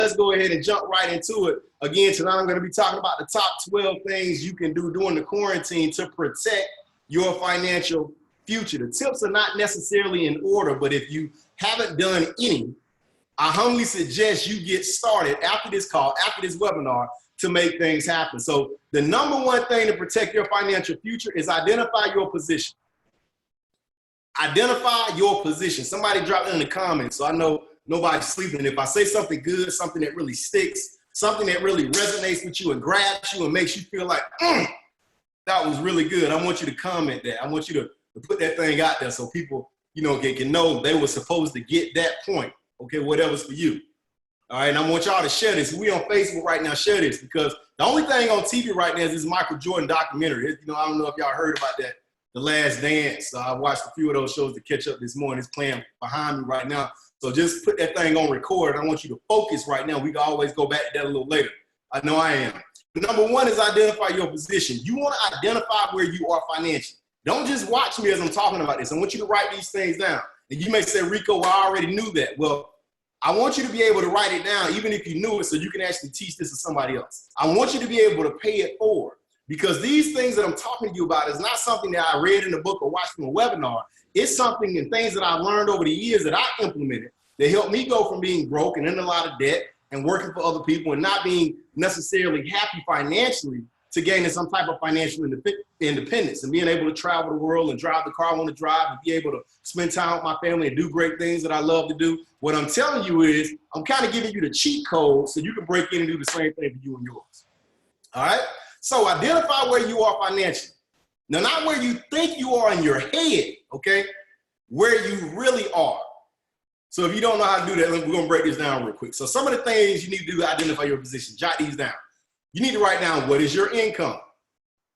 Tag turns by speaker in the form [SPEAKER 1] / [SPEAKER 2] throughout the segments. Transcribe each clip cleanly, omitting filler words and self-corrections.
[SPEAKER 1] let's go ahead and jump right into it. Again, tonight I'm going to be talking about the top 12 things you can do during the quarantine to protect your financial future. The tips are not necessarily in order, but if you haven't done any, I humbly suggest you get started after this call, after this webinar, to make things happen. So the number one thing to protect your financial future is identify your position. Identify your position. Somebody dropped it in the comments, so I know nobody's sleeping. If I say something good, something that really sticks, something that really resonates with you and grabs you and makes you feel like, that was really good, I want you to comment that. I want you to put that thing out there so people, can know they were supposed to get that point. Okay, whatever's for you. All right, and I want y'all to share this. We on Facebook right now, share this, because the only thing on TV right now is this Michael Jordan documentary. I don't know if y'all heard about that, The Last Dance. I watched a few of those shows to catch up this morning. It's playing behind me right now. So just put that thing on record. I want you to focus right now. We can always go back to that a little later. I know I am. But number one is identify your position. You want to identify where you are financially. Don't just watch me as I'm talking about this. I want you to write these things down. And you may say, Rico, well, I already knew that. Well, I want you to be able to write it down, even if you knew it, so you can actually teach this to somebody else. I want you to be able to pay it forward, because these things that I'm talking to you about is not something that I read in a book or watched from a webinar. It's something and things that I've learned over the years that I implemented that helped me go from being broke and in a lot of debt and working for other people and not being necessarily happy financially to gaining some type of financial independence and being able to travel the world and drive the car I want to drive and be able to spend time with my family and do great things that I love to do. What I'm telling you is I'm kind of giving you the cheat code so you can break in and do the same thing for you and yours. All right? So identify where you are financially. Now, not where you think you are in your head, okay? Where you really are. So if you don't know how to do that, we're going to break this down real quick. So some of the things you need to do to identify your position, jot these down. You need to write down, what is your income?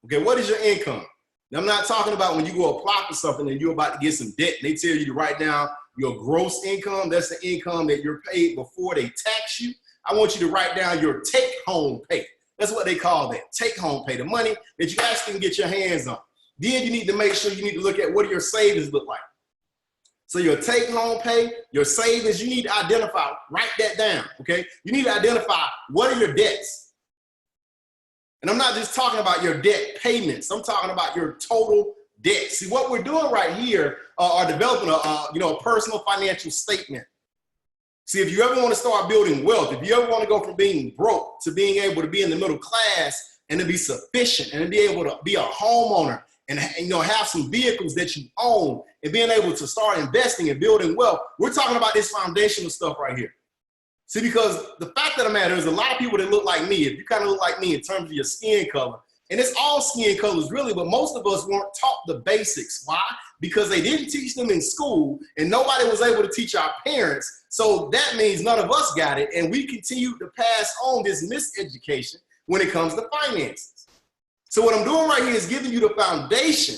[SPEAKER 1] Okay, what is your income? Now, I'm not talking about when you go apply for something and you're about to get some debt. They tell you to write down your gross income. That's the income that you're paid before they tax you. I want you to write down your take-home pay. That's what they call that, take-home pay, the money that you actually can get your hands on. Then you need to make sure you need to look at what do your savings look like. So your take-home pay, your savings, you need to identify, write that down, okay? You need to identify what are your debts. And I'm not just talking about your debt payments. I'm talking about your total debt. See, what we're doing right here are developing a personal financial statement. See, if you ever want to start building wealth, if you ever want to go from being broke to being able to be in the middle class and to be sufficient and to be able to be a homeowner and have some vehicles that you own and being able to start investing and building wealth, we're talking about this foundational stuff right here. See, because the fact of the matter is a lot of people that look like me, if you kind of look like me in terms of your skin color, and it's all skin colors really, but most of us weren't taught the basics. Why? Because they didn't teach them in school and nobody was able to teach our parents. So that means none of us got it, and we continue to pass on this miseducation when it comes to finances. So what I'm doing right here is giving you the foundation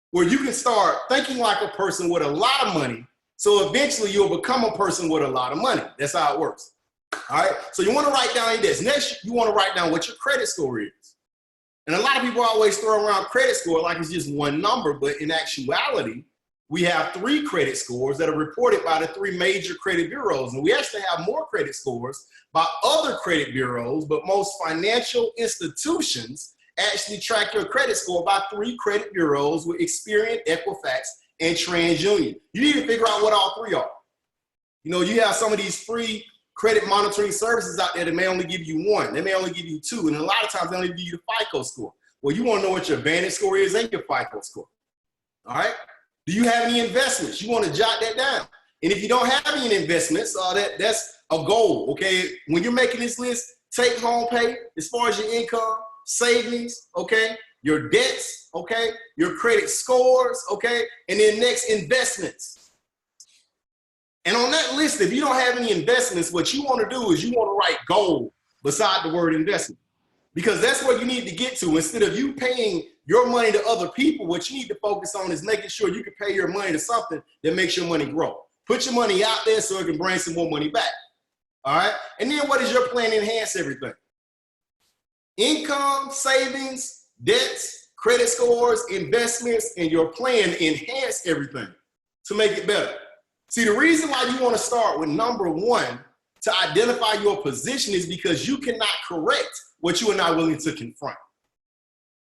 [SPEAKER 1] where you can start thinking like a person with a lot of money. So eventually you'll become a person with a lot of money. That's how it works. All right. So you want to write down this. Next, you want to write down what your credit score is. And a lot of people always throw around credit score like it's just one number. But in actuality, we have 3 credit scores that are reported by the 3 major credit bureaus. And we actually have more credit scores by other credit bureaus, but most financial institutions actually track your credit score by 3 credit bureaus with Experian, Equifax, and TransUnion. You need to figure out what all 3 are. You have some of these free credit monitoring services out there that may only give you 1. They may only give you 2. And a lot of times they only give you the FICO score. Well, you want to know what your Vantage score is and your FICO score. All right? Do you have any investments? You want to jot that down. And if you don't have any investments, that's a goal, okay? When you're making this list, take home pay, as far as your income, savings, okay? Your debts, okay? Your credit scores, okay? And then next, investments. And on that list, if you don't have any investments, what you want to do is you want to write goal beside the word investment, because that's what you need to get to. Instead of you paying your money to other people, what you need to focus on is making sure you can pay your money to something that makes your money grow. Put your money out there so it can bring some more money back. All right? And then what is your plan to enhance everything? Income, savings, debts, credit scores, investments, and your plan to enhance everything to make it better. See, the reason why you want to start with number 1 to identify your position is because you cannot correct what you are not willing to confront.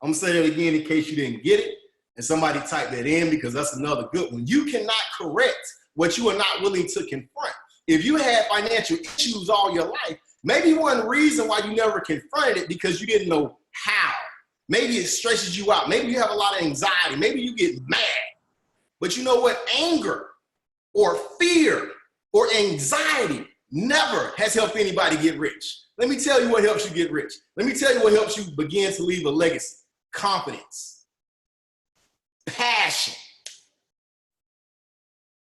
[SPEAKER 1] I'm gonna say that again in case you didn't get it, and somebody type that in because that's another good one. You cannot correct what you are not willing to confront. If you had financial issues all your life, maybe one reason why you never confronted it because you didn't know how. Maybe it stresses you out. Maybe you have a lot of anxiety. Maybe you get mad. But you know what? Anger or fear or anxiety never has helped anybody get rich. Let me tell you what helps you get rich. Let me tell you what helps you begin to leave a legacy. Confidence, passion,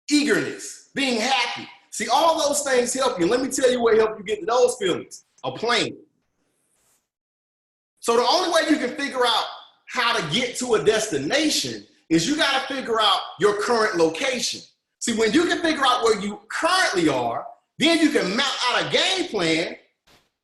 [SPEAKER 1] eagerness, being happy. See, all those things help you. Let me tell you what helps you get to those feelings. A plan. So the only way you can figure out how to get to a destination is you got to figure out your current location. See, when you can figure out where you currently are, then you can map out a game plan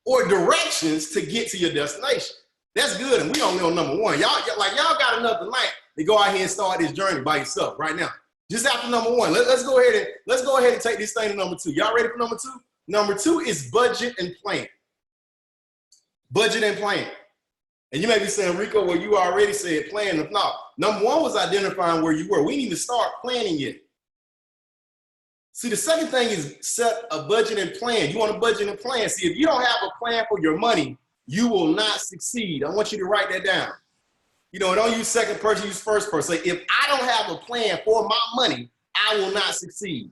[SPEAKER 1] or directions to get to your destination. That's good, and we only on number one. Y'all got enough tonight to go out here and start this journey by yourself right now. Just after number one, let's go ahead and take this thing to number two. Y'all ready for number two? Number two is budget and plan. Budget and plan. And you may be saying, Rico, well, you already said plan. If not, number one was identifying where you were. We need to start planning yet. See, the second thing is set a budget and plan. You want a budget and plan. See, if you don't have a plan for your money, you will not succeed. I want you to write that down. You know, don't use second person, use first person. Say, if I don't have a plan for my money, I will not succeed.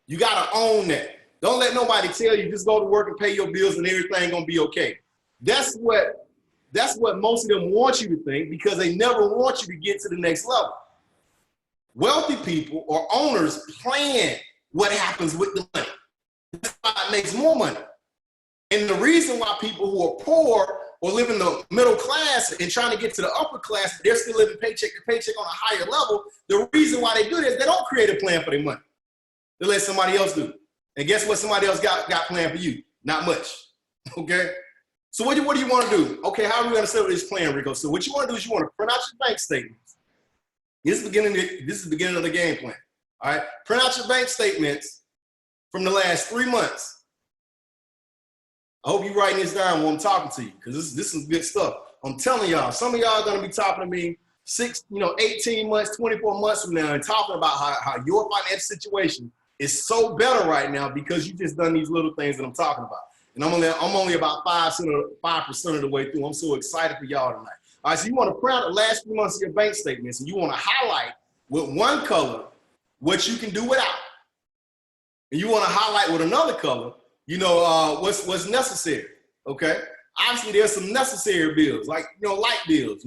[SPEAKER 1] You got to own that. Don't let nobody tell you just go to work and pay your bills and everything gonna be okay. That's what most of them want you to think because they never want you to get to the next level. Wealthy people or owners plan what happens with the money. That's why it makes more money. And the reason why people who are poor or live in the middle class and trying to get to the upper class, they're still living paycheck to paycheck on a higher level, the reason why they do this, they don't create a plan for their money. They let somebody else do it. And guess what somebody else got planned for you? Not much, okay? So what do you want to do? Okay, how are we going to set up this plan, Rico? So what you want to do is you want to print out your bank statements. This is the beginning of the game plan, all right? Print out your bank statements from the last 3 months. I hope you're writing this down when I'm talking to you, because this is good stuff. I'm telling y'all, some of y'all are going to be talking to me 18 months, 24 months from now and talking about how your financial situation is so better right now because you just done these little things that I'm talking about. And I'm only about 5% of the way through. I'm so excited for y'all tonight. All right, so you want to print out the last 3 months of your bank statements and you want to highlight with one color what you can do without. And you want to highlight with another color what's necessary, okay? Obviously, there's some necessary bills, like, light bills,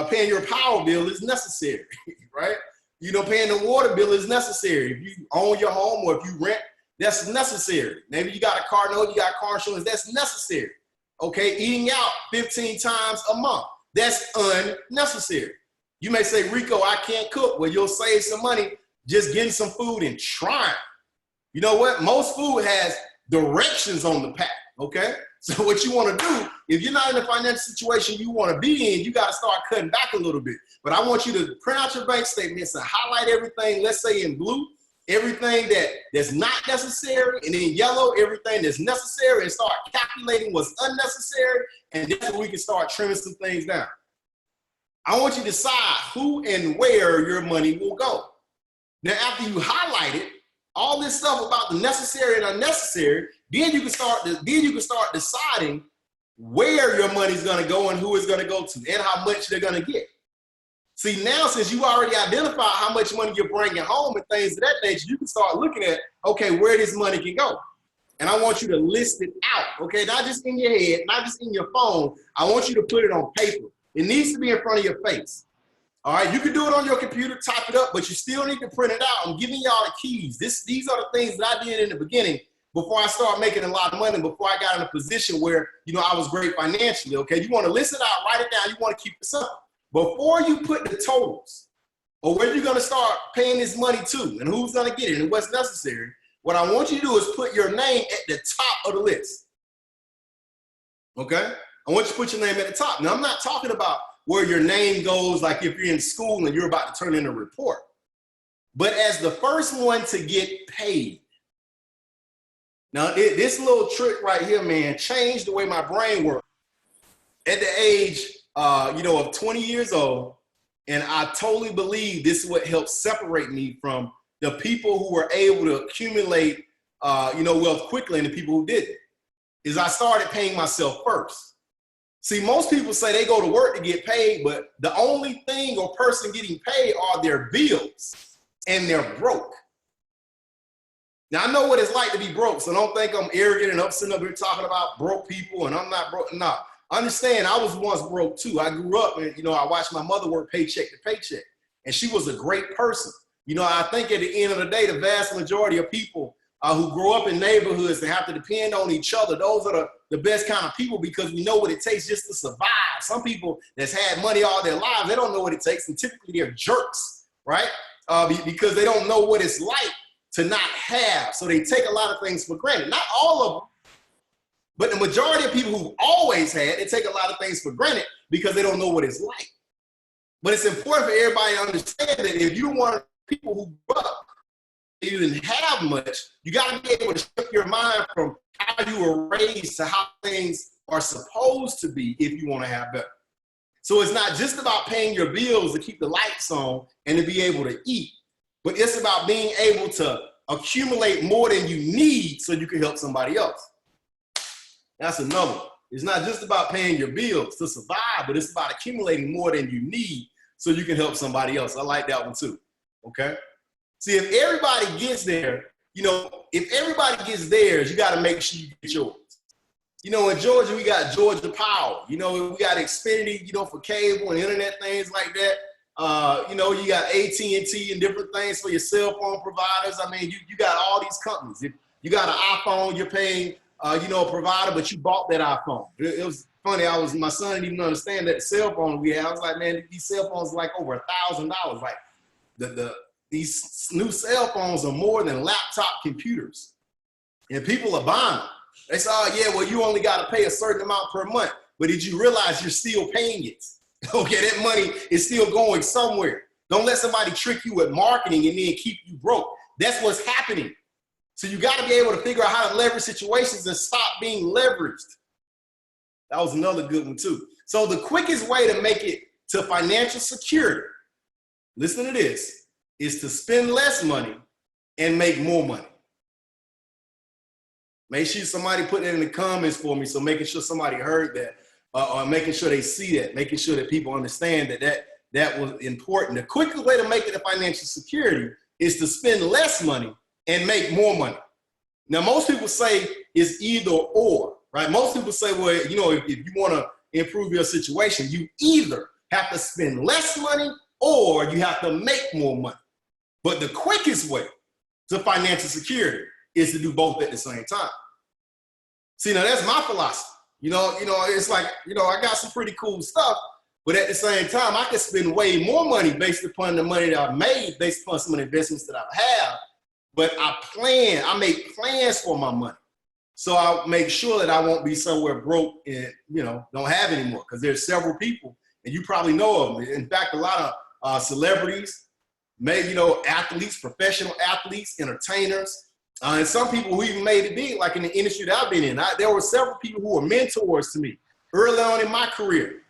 [SPEAKER 1] paying your power bill is necessary, right? Paying the water bill is necessary. If you own your home or if you rent, that's necessary. Maybe you got a car note, you got car insurance, that's necessary, okay? Eating out 15 times a month, that's unnecessary. You may say, Rico, I can't cook. Well, you'll save some money just getting some food and trying. You know what? Most food has directions on the pack, okay? So what you want to do, if you're not in the financial situation you want to be in, you got to start cutting back a little bit. But I want you to print out your bank statements and highlight everything, let's say in blue, everything that's not necessary, and in yellow, everything that's necessary, and start calculating what's unnecessary, and then we can start trimming some things down. I want you to decide who and where your money will go. Now, after you highlight it, all this stuff about the necessary and unnecessary, then you can start deciding where your money's going to go and who it's going to go to and how much they're going to get. See, now since you already identified how much money you're bringing home and things of that nature, you can start looking at, okay, where this money can go. And I want you to list it out, okay? Not just in your head, not just in your phone. I want you to put it on paper. It needs to be in front of your face. All right, you can do it on your computer, type it up, but you still need to print it out. I'm giving y'all the keys. These are the things that I did in the beginning before I started making a lot of money, before I got in a position where, I was great financially, okay? You want to list it out, write it down. You want to keep it simple. Before you put the totals or where you're going to start paying this money to and who's going to get it and what's necessary, what I want you to do is put your name at the top of the list, okay? I want you to put your name at the top. Now, I'm not talking about where your name goes, like if you're in school and you're about to turn in a report. But as the first one to get paid, Now, this little trick right here, man, changed the way my brain worked at the age, of 20 years old. And I totally believe this is what helped separate me from the people who were able to accumulate, wealth quickly and the people who didn't, is I started paying myself first. See, most people say they go to work to get paid, but the only thing or person getting paid are their bills, and they're broke. Now, I know what it's like to be broke, so don't think I'm arrogant and I'm sitting up here talking about broke people and I'm not broke. No, understand, I was once broke too. I grew up and, I watched my mother work paycheck to paycheck, and she was a great person. I think at the end of the day, the vast majority of people who grow up in neighborhoods and have to depend on each other, those are the best kind of people, because we know what it takes just to survive. Some people that's had money all their lives, they don't know what it takes, and typically they're jerks, right? Because they don't know what it's like to not have. So they take a lot of things for granted. Not all of them, but the majority of people who've always had, they take a lot of things for granted because they don't know what it's like. But it's important for everybody to understand that if you're one of the people who grew up, you didn't have much, you got to be able to shift your mind from how you were raised to how things are supposed to be if you want to have better. So it's not just about paying your bills to keep the lights on and to be able to eat, but it's about being able to accumulate more than you need so you can help somebody else. That's another one. It's not just about paying your bills to survive, but it's about accumulating more than you need so you can help somebody else. I like that one too, okay? See, if everybody gets there, if everybody gets theirs, you got to make sure you get yours. In Georgia, we got Georgia Power. We got Xfinity, for cable and internet, things like that. You got AT&T and different things for your cell phone providers. I mean, you got all these companies. If you got an iPhone, you're paying, a provider, but you bought that iPhone. It was funny. My son didn't even understand that cell phone we had. I was like, man, these cell phones are like over $1,000. Like these new cell phones are more than laptop computers, and people are buying them. They say, oh yeah, well, you only got to pay a certain amount per month, but did you realize you're still paying it? Okay, that money is still going somewhere. Don't let somebody trick you with marketing and then keep you broke. That's what's happening. So you got to be able to figure out how to leverage situations and stop being leveraged. That was another good one too. So the quickest way to make it to financial security, listen to this, is to spend less money and make more money. Make sure somebody put it in the comments for me, so making sure somebody heard that, or making sure they see that, making sure that people understand that was important. The quickest way to make it a financial security is to spend less money and make more money. Now, most people say it's either or, right? Most people say, well, if you want to improve your situation, you either have to spend less money or you have to make more money. But the quickest way to financial security is to do both at the same time. See, now that's my philosophy. It's like, I got some pretty cool stuff, but at the same time, I can spend way more money based upon the money that I've made, based upon some of the investments that I have. But I make plans for my money. So I'll make sure that I won't be somewhere broke and, don't have any more, because there's several people, and you probably know of them. In fact, a lot of celebrities, maybe, athletes, professional athletes, entertainers, and some people who even made it big, like in the industry that I've been in. There were several people who were mentors to me early on in my career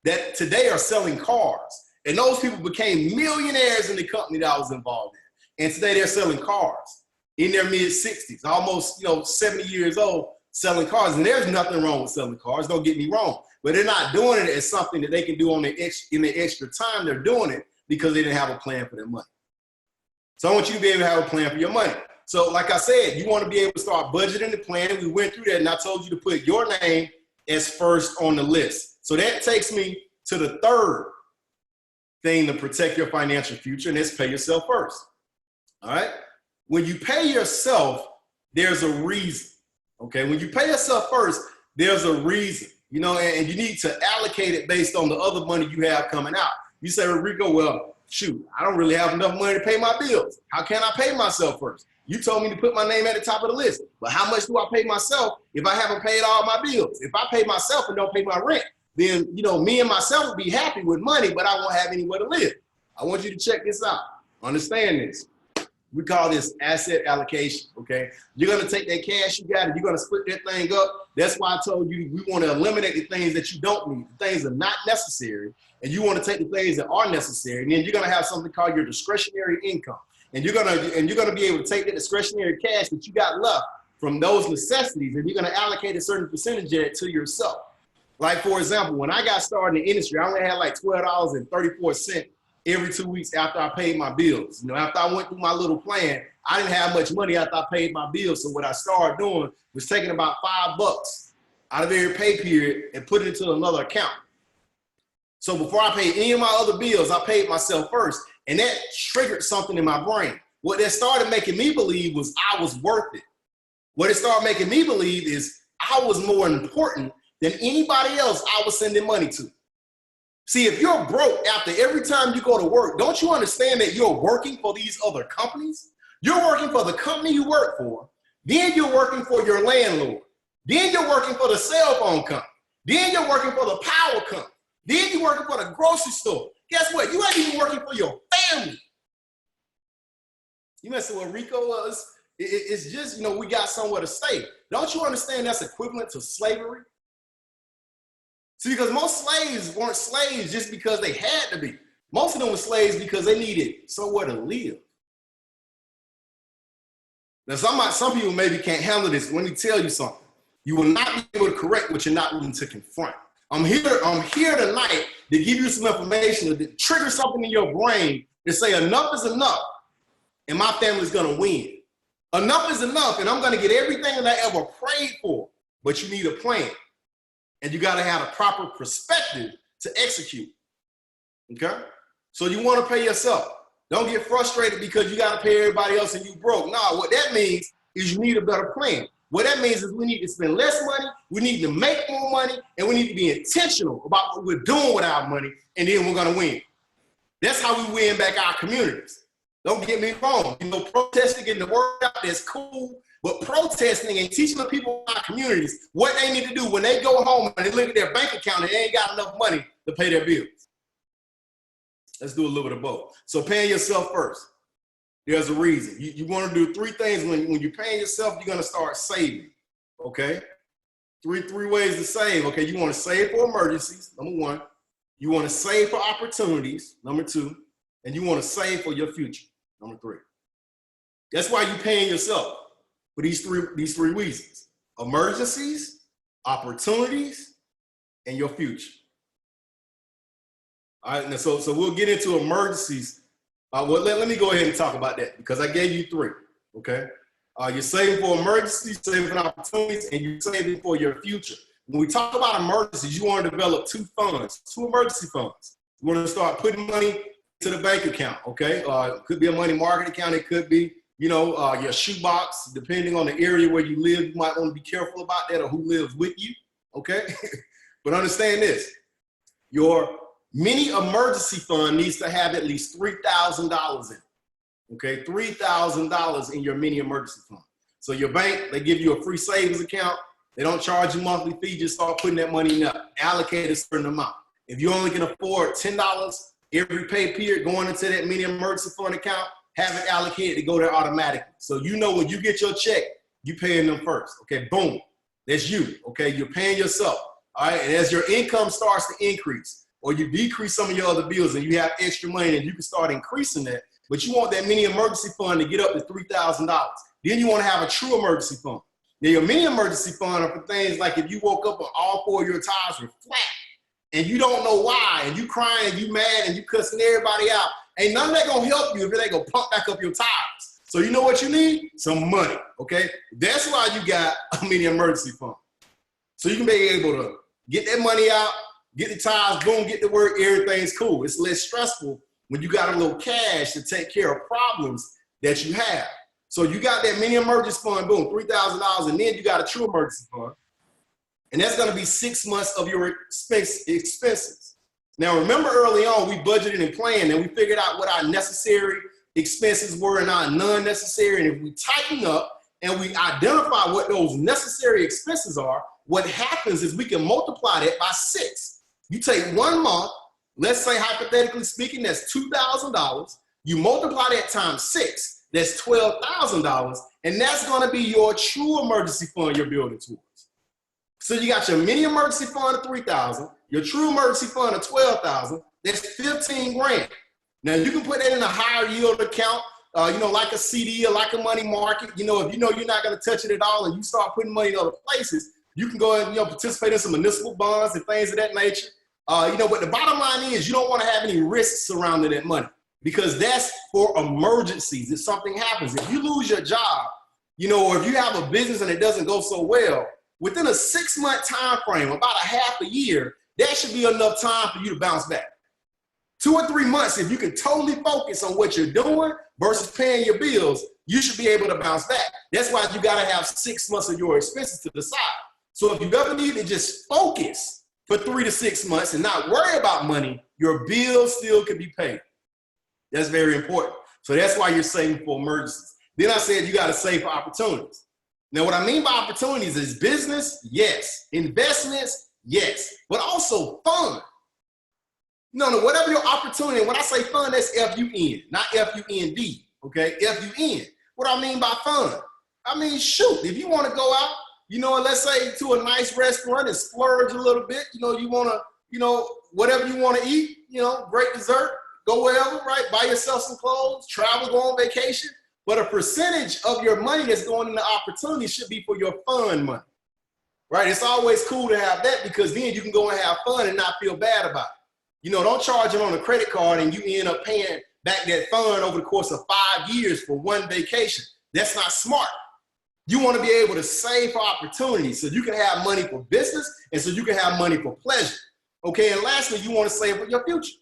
[SPEAKER 1] that today are selling cars. And those people became millionaires in the company that I was involved in. And today they're selling cars in their mid-60s, almost 70 years old, selling cars. And there's nothing wrong with selling cars, don't get me wrong. But they're not doing it as something that they can do in their extra time. They're doing it because they didn't have a plan for their money. So I want you to be able to have a plan for your money. So like I said, you want to be able to start budgeting and planning. We went through that, and I told you to put your name as first on the list. So that takes me to the third thing to protect your financial future, and that's pay yourself first. All right? When you pay yourself, there's a reason. Okay? When you pay yourself first, there's a reason. And you need to allocate it based on the other money you have coming out. You say, Rico, well, shoot, I don't really have enough money to pay my bills. How can I pay myself first? You told me to put my name at the top of the list. But how much do I pay myself if I haven't paid all my bills? If I pay myself and don't pay my rent, then, me and myself will be happy with money, but I won't have anywhere to live. I want you to check this out. Understand this. We call this asset allocation, okay? You're gonna take that cash you got and you're gonna split that thing up. That's why I told you we wanna eliminate the things that you don't need, the things that are not necessary, and you wanna take the things that are necessary. And then you're gonna have something called your discretionary income. And you're gonna be able to take that discretionary cash that you got left from those necessities, and you're gonna allocate a certain percentage of it to yourself. Like, for example, when I got started in the industry, I only had like $12.34 every 2 weeks after I paid my bills. You know, after I went through my little plan, I didn't have much money after I paid my bills. So what I started doing was taking about $5 out of every pay period and put it into another account. So before I paid any of my other bills, I paid myself first. And that triggered something in my brain. What that started making me believe was I was worth it. What it started making me believe is I was more important than anybody else I was sending money to. See, if you're broke after every time you go to work, don't you understand that you're working for these other companies? You're working for the company you work for. Then you're working for your landlord. Then you're working for the cell phone company. Then you're working for the power company. Then you're working for the grocery store. Guess what? You ain't even working for your family. You messing with Reco? It's just, you know, we got somewhere to stay. Don't you understand that's equivalent to slavery? See, because most slaves weren't slaves just because they had to be. Most of them were slaves because they needed somewhere to live. Now, some people maybe can't handle this. Let me tell you something. You will not be able to correct what you're not willing to confront. I'm here tonight to give you some information to trigger something in your brain to say enough is enough and my family's gonna win. Enough is enough and I'm gonna get everything that I ever prayed for, but you need a plan. And you gotta have a proper perspective to execute, okay? So you wanna pay yourself. Don't get frustrated because you gotta pay everybody else and you broke. No, what that means is you need a better plan. What that means is we need to spend less money, we need to make more money, and we need to be intentional about what we're doing with our money, and then we're gonna win. That's how we win back our communities. Don't get me wrong, you know, protesting, getting the word out, that's cool, but protesting and teaching the people in our communities what they need to do when they go home and they look at their bank account and they ain't got enough money to pay their bills. Let's do a little bit of both. So paying yourself first. There's a reason. You want to do three things when you're paying yourself. You're going to start saving, okay? Three ways to save, okay? You want to save for emergencies, number one. You want to save for opportunities, number two. And you want to save for your future, number three. That's why you're paying yourself for these three reasons: emergencies, opportunities, and your future. All right, so we'll get into emergencies. Well, let me go ahead and talk about that because I gave you three, okay? You're saving for emergencies, saving for opportunities, and you're saving for your future. When we talk about emergencies, you want to develop two emergency funds. You want to start putting money to the bank account, okay? It could be a money market account. It could be, you know, your shoebox. Depending on the area where you live, you might want to be careful about that or who lives with you, okay? But understand this, your mini emergency fund needs to have at least $3,000 in it, okay? $3,000 in your mini emergency fund. So your bank, they give you a free savings account. They don't charge you monthly fee, just start putting that money in there. Allocate a certain amount. If you only can afford $10 every pay period going into that mini emergency fund account, have it allocated to go there automatically. So you know when you get your check, you paying them first, okay? Boom, that's you, okay? You're paying yourself, all right? And as your income starts to increase, or you decrease some of your other bills and you have extra money and you can start increasing that, but you want that mini emergency fund to get up to $3,000. Then you want to have a true emergency fund. Now your mini emergency fund are for things like if you woke up and all four of your tires were flat and you don't know why, and you crying and you mad and you cussing everybody out, ain't none of that gonna help you if it ain't gonna pump back up your tires. So you know what you need? Some money, okay? That's why you got a mini emergency fund. So you can be able to get that money out, get the tires, boom, get to work, everything's cool. It's less stressful when you got a little cash to take care of problems that you have. So you got that mini emergency fund, boom, $3,000, and then you got a true emergency fund. And that's gonna be 6 months of your expenses. Now remember early on, we budgeted and planned and we figured out what our necessary expenses were and our non-necessary. And if we tighten up and we identify what those necessary expenses are, what happens is we can multiply that by 6. You take 1 month, let's say hypothetically speaking, that's $2,000. You multiply that times 6. that's $12,000, and that's going to be your true emergency fund you're building towards. So you got your mini emergency fund of $3,000, your true emergency fund of $12,000, that's 15 grand. Now you can put that in a higher yield account, like a CD or like a money market. If you know you're not going to touch it at all and you start putting money in other places, you can go and participate in some municipal bonds and things of that nature. But the bottom line is you don't want to have any risks surrounding that money because that's for emergencies. If something happens, if you lose your job, or if you have a business and it doesn't go so well, within a 6-month time frame, about a half a year, that should be enough time for you to bounce back. 2 or 3 months, if you can totally focus on what you're doing versus paying your bills, you should be able to bounce back. That's why you got to have 6 months of your expenses to the side. So if you ever need to just focus for 3 to 6 months and not worry about money, your bills still can be paid. That's very important. So that's why you're saving for emergencies. Then I said you got to save for opportunities. Now, what I mean by opportunities is business, yes. Investments, yes. But also fun. No, whatever your opportunity, and when I say fun, that's F-U-N, not F-U-N-D, okay? F-U-N. What do I mean by fun? I mean, shoot, if you want to go out, let's say to a nice restaurant and splurge a little bit, you want to, whatever you want to eat, great dessert, go wherever, right? Buy yourself some clothes, travel, go on vacation. But a percentage of your money that's going into opportunity should be for your fun money, right? It's always cool to have that because then you can go and have fun and not feel bad about it. Don't charge it on a credit card and you end up paying back that fund over the course of 5 years for one vacation. That's not smart. You want to be able to save for opportunities so you can have money for business and so you can have money for pleasure. Okay, and lastly, you want to save for your future.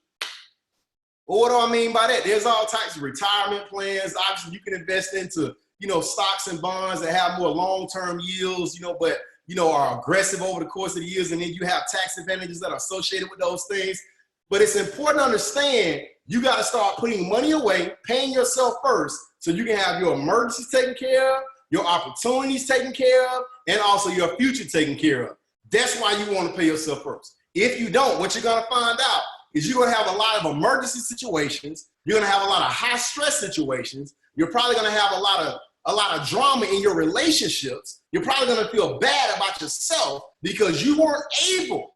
[SPEAKER 1] Well, what do I mean by that? There's all types of retirement plans. Obviously, you can invest into, stocks and bonds that have more long-term yields, but, are aggressive over the course of the years. And then you have tax advantages that are associated with those things. But it's important to understand you got to start putting money away, paying yourself first so you can have your emergencies taken care of, your opportunities taken care of, and also your future taken care of. That's why you want to pay yourself first. If you don't, what you're going to find out is you're going to have a lot of emergency situations. You're going to have a lot of high stress situations. You're probably going to have a lot of drama in your relationships. You're probably going to feel bad about yourself because you weren't able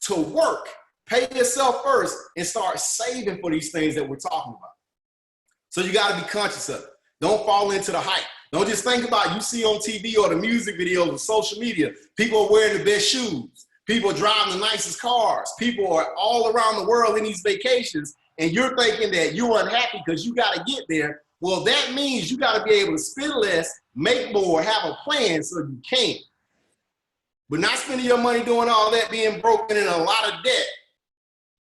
[SPEAKER 1] to work, pay yourself first, and start saving for these things that we're talking about. So you got to be conscious of it. Don't fall into the hype. Don't just think about you see on TV or the music videos or social media. People are wearing the best shoes. People are driving the nicest cars. People are all around the world in these vacations, and you're thinking that you're unhappy because you got to get there. Well, that means you got to be able to spend less, make more, have a plan so you can. But not spending your money doing all that, being broken in a lot of debt,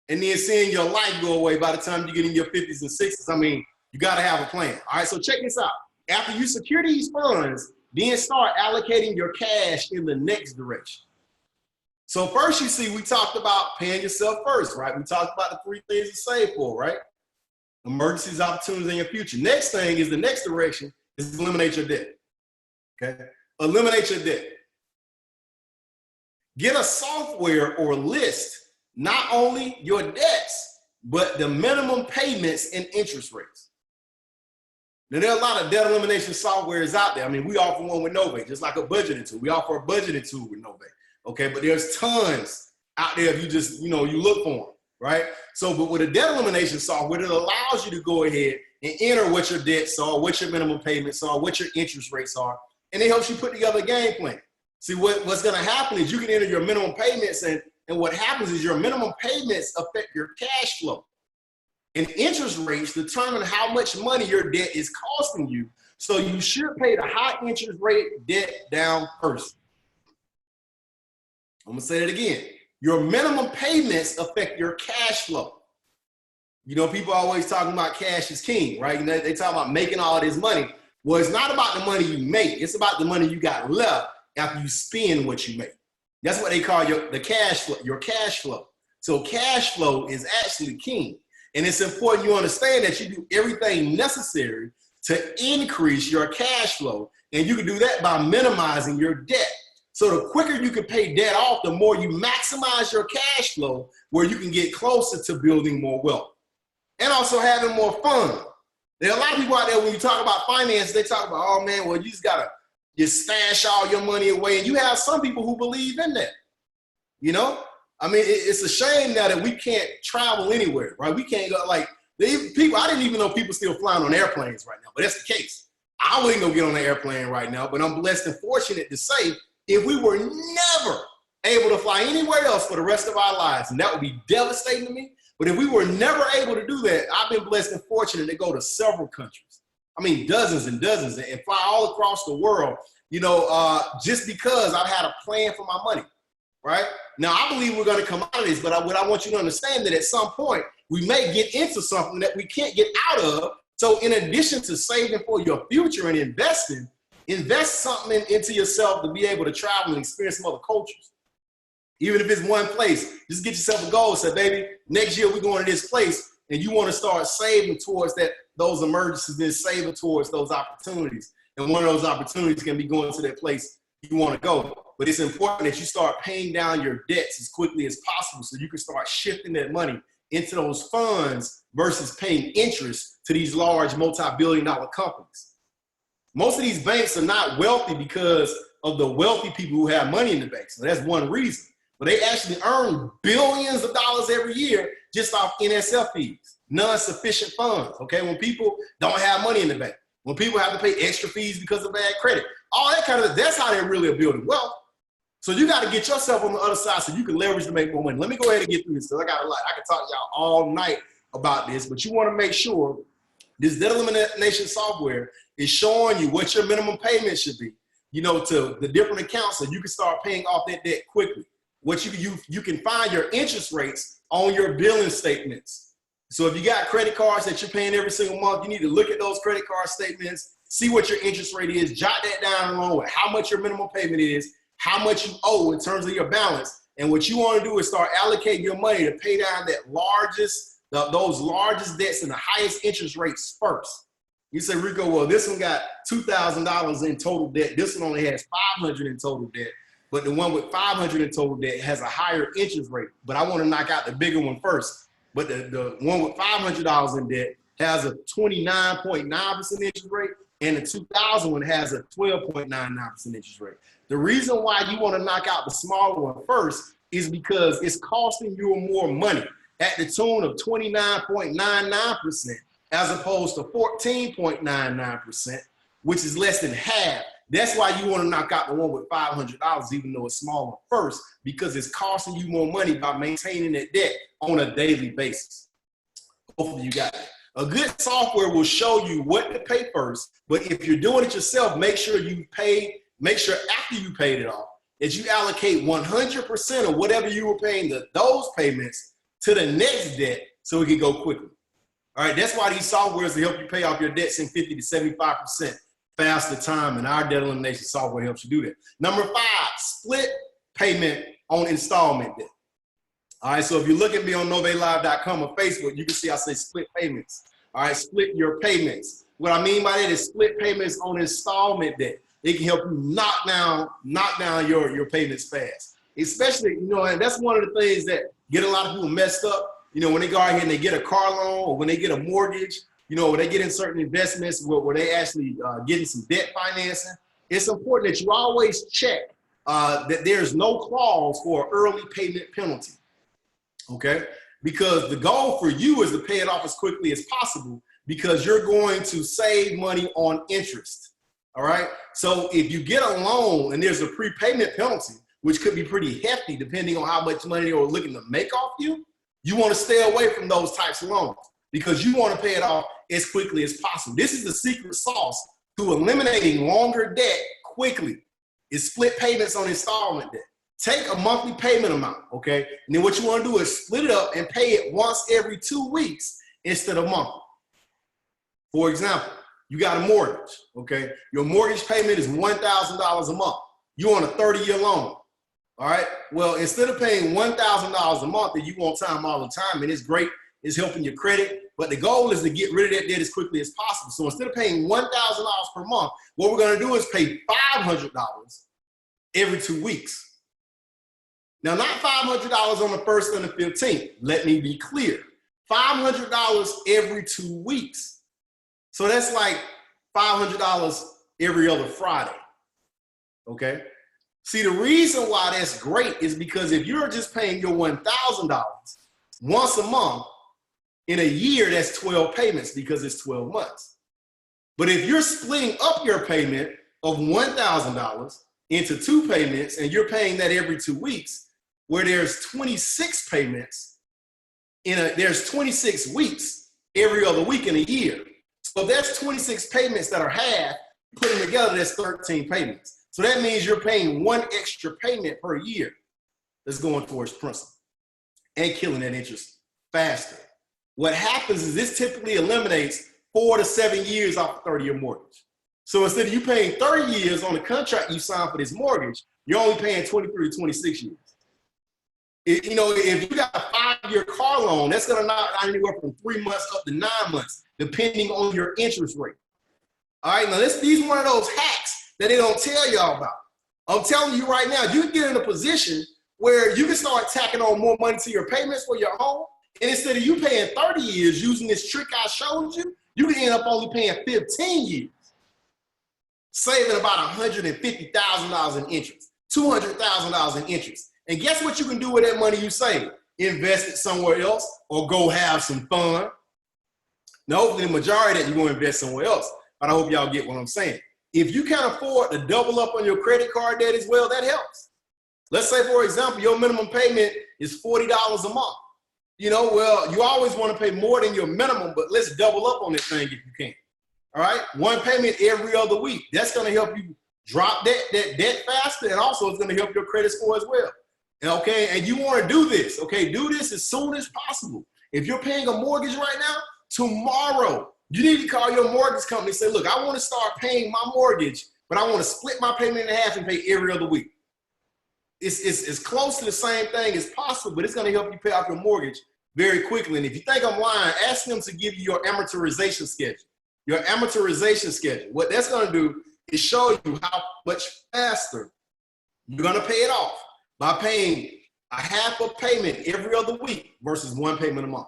[SPEAKER 1] and then seeing your life go away by the time you get in your 50s and 60s. I mean, you got to have a plan. All right, so check this out. After you secure these funds, then start allocating your cash in the next direction. So first, you see, we talked about paying yourself first, right? We talked about the 3 things to save for, right? Emergencies, opportunities, in your future. Next thing is the next direction is eliminate your debt, okay? Eliminate your debt. Get a software or list, not only your debts, but the minimum payments and interest rates. Now, there are a lot of debt elimination softwares out there. I mean, we offer one with Novae, just like a budgeting tool. We offer a budgeting tool with Novae, okay? But there's tons out there if you just, you look for them, right? So, but with a debt elimination software, it allows you to go ahead and enter what your debts are, what your minimum payments are, what your interest rates are, and it helps you put together a game plan. See, what's gonna happen is you can enter your minimum payments, and what happens is your minimum payments affect your cash flow. And interest rates determine how much money your debt is costing you. So you should pay the high interest rate debt down first. I'm gonna say that again. Your minimum payments affect your cash flow. People always talking about cash is king, right? They talk about making all this money. Well, it's not about the money you make. It's about the money you got left after you spend what you make. That's what they call your cash flow. So cash flow is actually king. And it's important you understand that you do everything necessary to increase your cash flow. And you can do that by minimizing your debt. So the quicker you can pay debt off, the more you maximize your cash flow, where you can get closer to building more wealth. And also having more fun. There are a lot of people out there, when you talk about finance, they talk about, oh man, well, you just gotta just stash all your money away. And you have some people who believe in that, you know? I mean, it's a shame now that we can't travel anywhere, right? We can't go, like, people, I didn't even know people still flying on airplanes right now, but that's the case. I wouldn't go get on an airplane right now, but I'm blessed and fortunate to say, if we were never able to fly anywhere else for the rest of our lives, and that would be devastating to me, but if we were never able to do that, I've been blessed and fortunate to go to several countries. I mean, dozens and dozens, and fly all across the world, you know, just because I've had a plan for my money, right? Now, I believe we're going to come out of this, but what I want you to understand that at some point, we may get into something that we can't get out of. So in addition to saving for your future and investing, invest something into yourself to be able to travel and experience some other cultures. Even if it's one place, just get yourself a goal. Say, baby, next year we're going to this place, and you want to start saving towards those emergencies and saving towards those opportunities. And one of those opportunities can be going to that place you want to go. But it's important that you start paying down your debts as quickly as possible so you can start shifting that money into those funds versus paying interest to these large multi-billion-dollar companies. Most of these banks are not wealthy because of the wealthy people who have money in the bank. So that's one reason. But they actually earn billions of dollars every year just off NSF fees, non-sufficient funds, okay? When people don't have money in the bank, when people have to pay extra fees because of bad credit, all that kind of, that's how they really are building wealth. So you got to get yourself on the other side so you can leverage to make more money. Let me go ahead and get through this because I got a lot. I can talk to y'all all night about this, but you want to make sure this debt elimination software is showing you what your minimum payment should be, you know, to the different accounts so you can start paying off that debt quickly. What you can find your interest rates on your billing statements. So if you got credit cards that you're paying every single month, you need to look at those credit card statements, see what your interest rate is, jot that down along with how much your minimum payment is, how much you owe in terms of your balance. And what you want to do is start allocating your money to pay down those largest debts and the highest interest rates first. You say, Rico, well, this one got $2,000 in total debt. This one only has $500 in total debt. But the one with $500 in total debt has a higher interest rate. But I want to knock out the bigger one first. But the one with $500 in debt has a 29.9% interest rate, and the 2000 one has a 12.99% interest rate. The reason why you want to knock out the smaller one first is because it's costing you more money at the tune of 29.99% as opposed to 14.99%, which is less than half. That's why you want to knock out the one with $500, even though it's smaller first, because it's costing you more money by maintaining that debt on a daily basis. Hopefully you got it. A good software will show you what to pay first, but if you're doing it yourself, make sure after you paid it off, that you allocate 100% of whatever you were paying those payments to the next debt so it can go quickly. All right, that's why these softwares will help you pay off your debts in 50 to 75% faster time, and our debt elimination software helps you do that. Number 5, split payment on installment debt. All right, so if you look at me on NovaeLive.com or Facebook, you can see I say split payments. All right, split your payments. What I mean by that is split payments on installment debt. It can help you knock down your payments fast. Especially, you know, and that's one of the things that get a lot of people messed up. You know, when they go out here and they get a car loan or when they get a mortgage, you know, when they get in certain investments where they actually getting some debt financing, it's important that you always check that there's no clause for early payment penalty, okay? Because the goal for you is to pay it off as quickly as possible because you're going to save money on interest, all right? So if you get a loan and there's a prepayment penalty, which could be pretty hefty depending on how much money they're looking to make off you, you want to stay away from those types of loans because you want to pay it off as quickly as possible. This is the secret sauce to eliminating longer debt quickly. Is split payments on installment debt. Take a monthly payment amount, okay? And then what you want to do is split it up and pay it once every 2 weeks instead of monthly. For example, you got a mortgage, okay? Your mortgage payment is $1,000 a month. You're on a 30-year loan, all right? Well, instead of paying $1,000 a month that you want time all the time, and it's great, it's helping your credit, but the goal is to get rid of that debt as quickly as possible. So instead of paying $1,000 per month, what we're going to do is pay $500 every 2 weeks. Now, not $500 on the 1st and the 15th. Let me be clear. $500 every 2 weeks. So that's like $500 every other Friday, okay? See, the reason why that's great is because if you're just paying your $1,000 once a month, in a year, that's 12 payments because it's 12 months. But if you're splitting up your payment of $1,000 into 2 payments and you're paying that every 2 weeks, where there's 26 payments, there's 26 weeks every other week in a year. So that's 26 payments that are half, put them together, that's 13 payments. So that means you're paying 1 extra payment per year that's going towards principal and killing that interest faster. What happens is this typically eliminates 4 to 7 years off a 30-year mortgage. So instead of you paying 30 years on the contract you signed for this mortgage, you're only paying 23 to 26 years. If you got a 5-year car loan, that's going to knock out anywhere from 3 months up to 9 months, depending on your interest rate. All right, now these one of those hacks that they don't tell y'all about. I'm telling you right now, you can get in a position where you can start tacking on more money to your payments for your home. And instead of you paying 30 years using this trick I showed you, you can end up only paying 15 years, saving about $150,000 in interest, $200,000 in interest. And guess what you can do with that money you save? Invest it somewhere else or go have some fun. Now, hopefully the majority of that you're going to invest somewhere else. But I hope y'all get what I'm saying. If you can afford to double up on your credit card debt as well, that helps. Let's say, for example, your minimum payment is $40 a month. Well, you always want to pay more than your minimum, but let's double up on that thing if you can. All right? 1 payment every other week. That's going to help you drop that debt faster, and also it's going to help your credit score as well. And you want to do this. Okay, do this as soon as possible. If you're paying a mortgage right now, tomorrow, you need to call your mortgage company and say, look, I want to start paying my mortgage, but I want to split my payment in half and pay every other week. It's close to the same thing as possible, but it's going to help you pay off your mortgage very quickly. And if you think I'm lying, ask them to give you your amortization schedule. Your amortization schedule. What that's going to do is show you how much faster you're going to pay it off by paying a half a payment every other week versus 1 payment a month.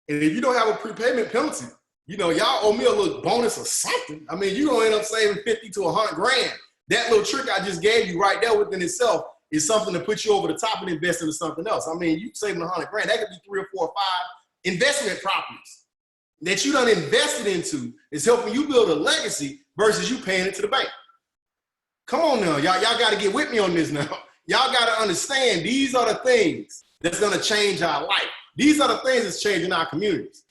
[SPEAKER 1] And if you don't have a prepayment penalty, y'all owe me a little bonus or something. I mean, you're going to end up saving 50 to 100 grand. That little trick I just gave you right there within itself is something to put you over the top and invest into something else. I mean, you saving 100 grand. That could be 3 or 4 or 5 investment properties that you done invested into. Is helping you build a legacy versus you paying it to the bank. Come on now, y'all got to get with me on this now. Y'all got to understand these are the things that's going to change our life. These are the things that's changing our communities.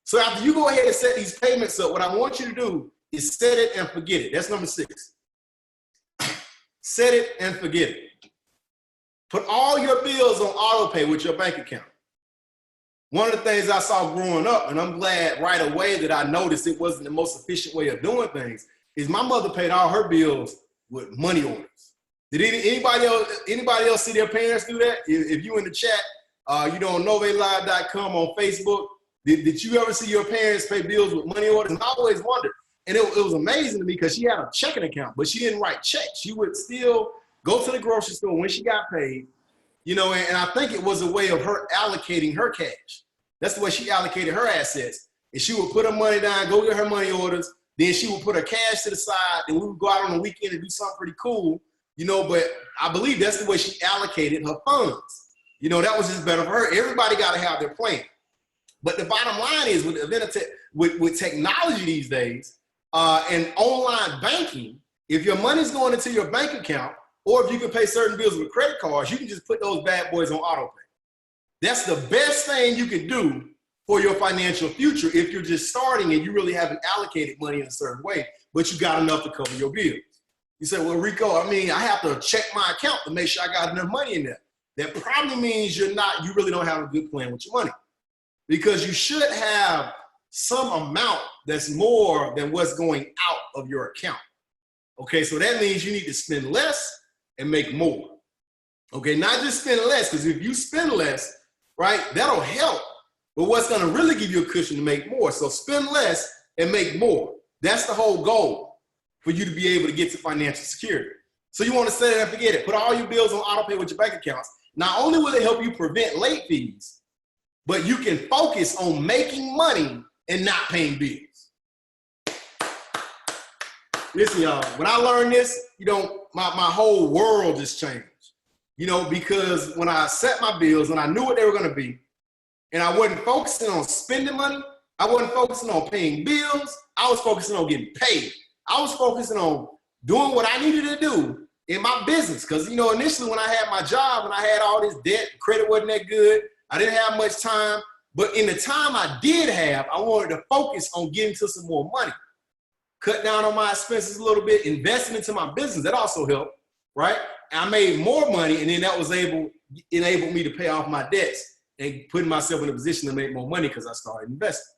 [SPEAKER 1] So after you go ahead and set these payments up, what I want you to do is set it and forget it. That's number 6. Set it and forget it. Put all your bills on auto pay with your bank account. One of the things I saw growing up, and I'm glad right away that I noticed it wasn't the most efficient way of doing things, is my mother paid all her bills with money orders. Did anybody else see their parents do that? If you in the chat, on NovaeLive.com on Facebook, did you ever see your parents pay bills with money orders? And I always wondered. And it was amazing to me because she had a checking account, but she didn't write checks. She would still go to the grocery store when she got paid, and I think it was a way of her allocating her cash. That's the way she allocated her assets. And she would put her money down, go get her money orders, then she would put her cash to the side, and we would go out on the weekend and do something pretty cool, but I believe that's the way she allocated her funds. That was just better for her. Everybody got to have their plan. But the bottom line is with technology these days and online banking, if your money's going into your bank account, or if you can pay certain bills with credit cards, you can just put those bad boys on auto pay. That's the best thing you can do for your financial future if you're just starting and you really haven't allocated money in a certain way, but you got enough to cover your bills. You say, well, Rico, I have to check my account to make sure I got enough money in there. That probably means you really don't have a good plan with your money, because you should have some amount that's more than what's going out of your account. Okay, so that means you need to spend less and make more. Okay, not just spend less, because if you spend less, right, that'll help. But what's going to really give you a cushion to make more? So spend less and make more. That's the whole goal for you to be able to get to financial security. So you want to set it and forget it. Put all your bills on auto pay with your bank accounts. Not only will it help you prevent late fees, but you can focus on making money and not paying bills. Listen, y'all, when I learned this, you know, my whole world just changed. You know, because when I set my bills and I knew what they were going to be, and I wasn't focusing on spending money, I wasn't focusing on paying bills, I was focusing on getting paid. I was focusing on doing what I needed to do in my business. Because, you know, initially when I had my job and I had all this debt, credit wasn't that good, I didn't have much time. But in the time I did have, I wanted to focus on getting to some more money. Cut down on my expenses a little bit, investing into my business. That also helped, right? And I made more money, and then that was enabled me to pay off my debts and putting myself in a position to make more money because I started investing.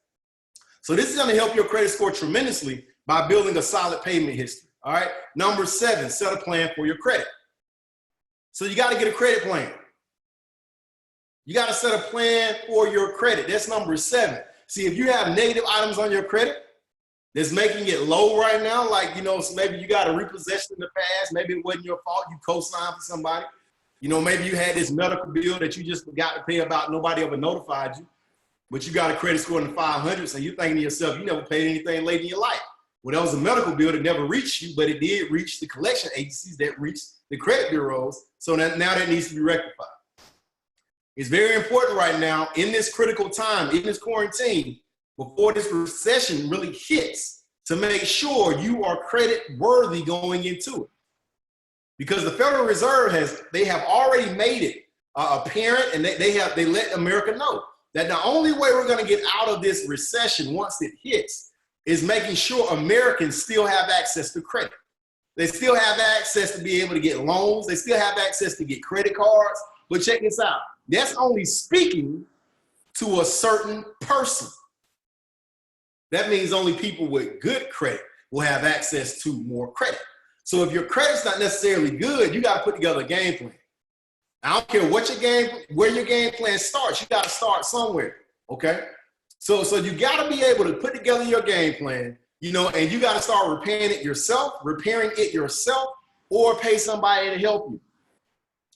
[SPEAKER 1] So this is going to help your credit score tremendously by building a solid payment history, all right? Number 7, set a plan for your credit. So you got to get a credit plan. You got to set a plan for your credit. That's number 7. See, if you have negative items on your credit that's making it low right now, like, you know, so maybe you got a repossession in the past, maybe it wasn't your fault, you co-signed for somebody. You know, maybe you had this medical bill that you just forgot to pay about, nobody ever notified you, but you got a credit score in the 500s and you're thinking to yourself, you never paid anything late in your life. Well, that was a medical bill that never reached you, but it did reach the collection agencies that reached the credit bureaus, so now that needs to be rectified. It's very important right now in this critical time, in this quarantine, before this recession really hits, to make sure you are credit worthy going into it. Because the Federal Reserve they have already made it apparent, and they let America know that the only way we're going to get out of this recession once it hits is making sure Americans still have access to credit. They still have access to be able to get loans. They still have access to get credit cards. But check this out. That's only speaking to a certain person. That means only people with good credit will have access to more credit. So if your credit's not necessarily good, you got to put together a game plan. I don't care where your game plan starts. You got to start somewhere, okay? So you got to be able to put together your game plan, you know, and you got to start repairing it yourself, or pay somebody to help you.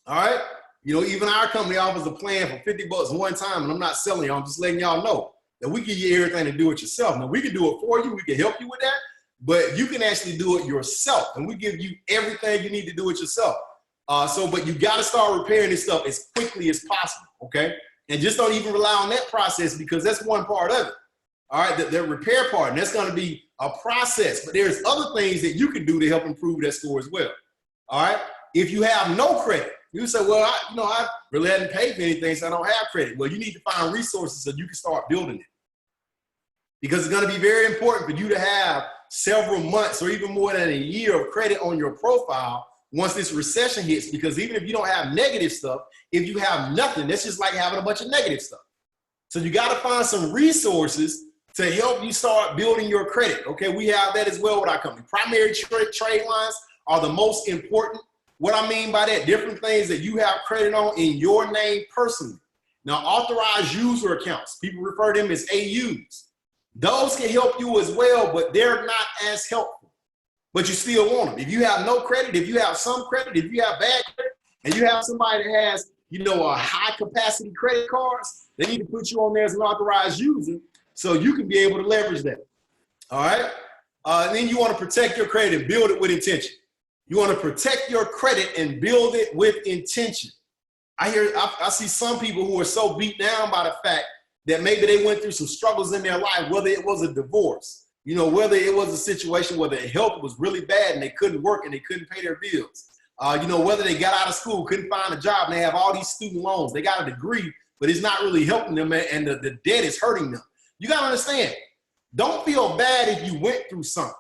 [SPEAKER 1] All right? You know, even our company offers a plan for $50 one time, and I'm not selling y'all. I'm just letting y'all know that we give you everything to do it yourself. Now, we can do it for you. We can help you with that, but you can actually do it yourself, and we give you everything you need to do it yourself. But you got to start repairing this stuff as quickly as possible, okay? And just don't even rely on that process, because that's one part of it, all right? The repair part, and that's going to be a process, but there's other things that you can do to help improve that score as well, all right? If you have no credit, you say, well, I really hadn't paid for anything, so I don't have credit. Well, you need to find resources so you can start building it, because it's going to be very important for you to have several months or even more than a year of credit on your profile once this recession hits, because even if you don't have negative stuff, if you have nothing, that's just like having a bunch of negative stuff. So you got to find some resources to help you start building your credit. Okay, we have that as well with our company. Primary trade lines are the most important. What I mean by that, different things that you have credit on in your name personally. Now, authorized user accounts, people refer to them as AUs. Those can help you as well, but they're not as helpful. But you still want them. If you have no credit, if you have some credit, if you have bad credit, and you have somebody that has, you know, a high capacity credit cards, they need to put you on there as an authorized user so you can be able to leverage that. All right? And then you want to protect your credit and build it with intention. You want to protect your credit and build it with intention. I see some people who are so beat down by the fact that maybe they went through some struggles in their life, whether it was a divorce, you know, whether it was a situation where their health was really bad and they couldn't work and they couldn't pay their bills. You know, whether they got out of school, couldn't find a job, and they have all these student loans. They got a degree, but it's not really helping them, and the debt is hurting them. You got to understand, don't feel bad if you went through something,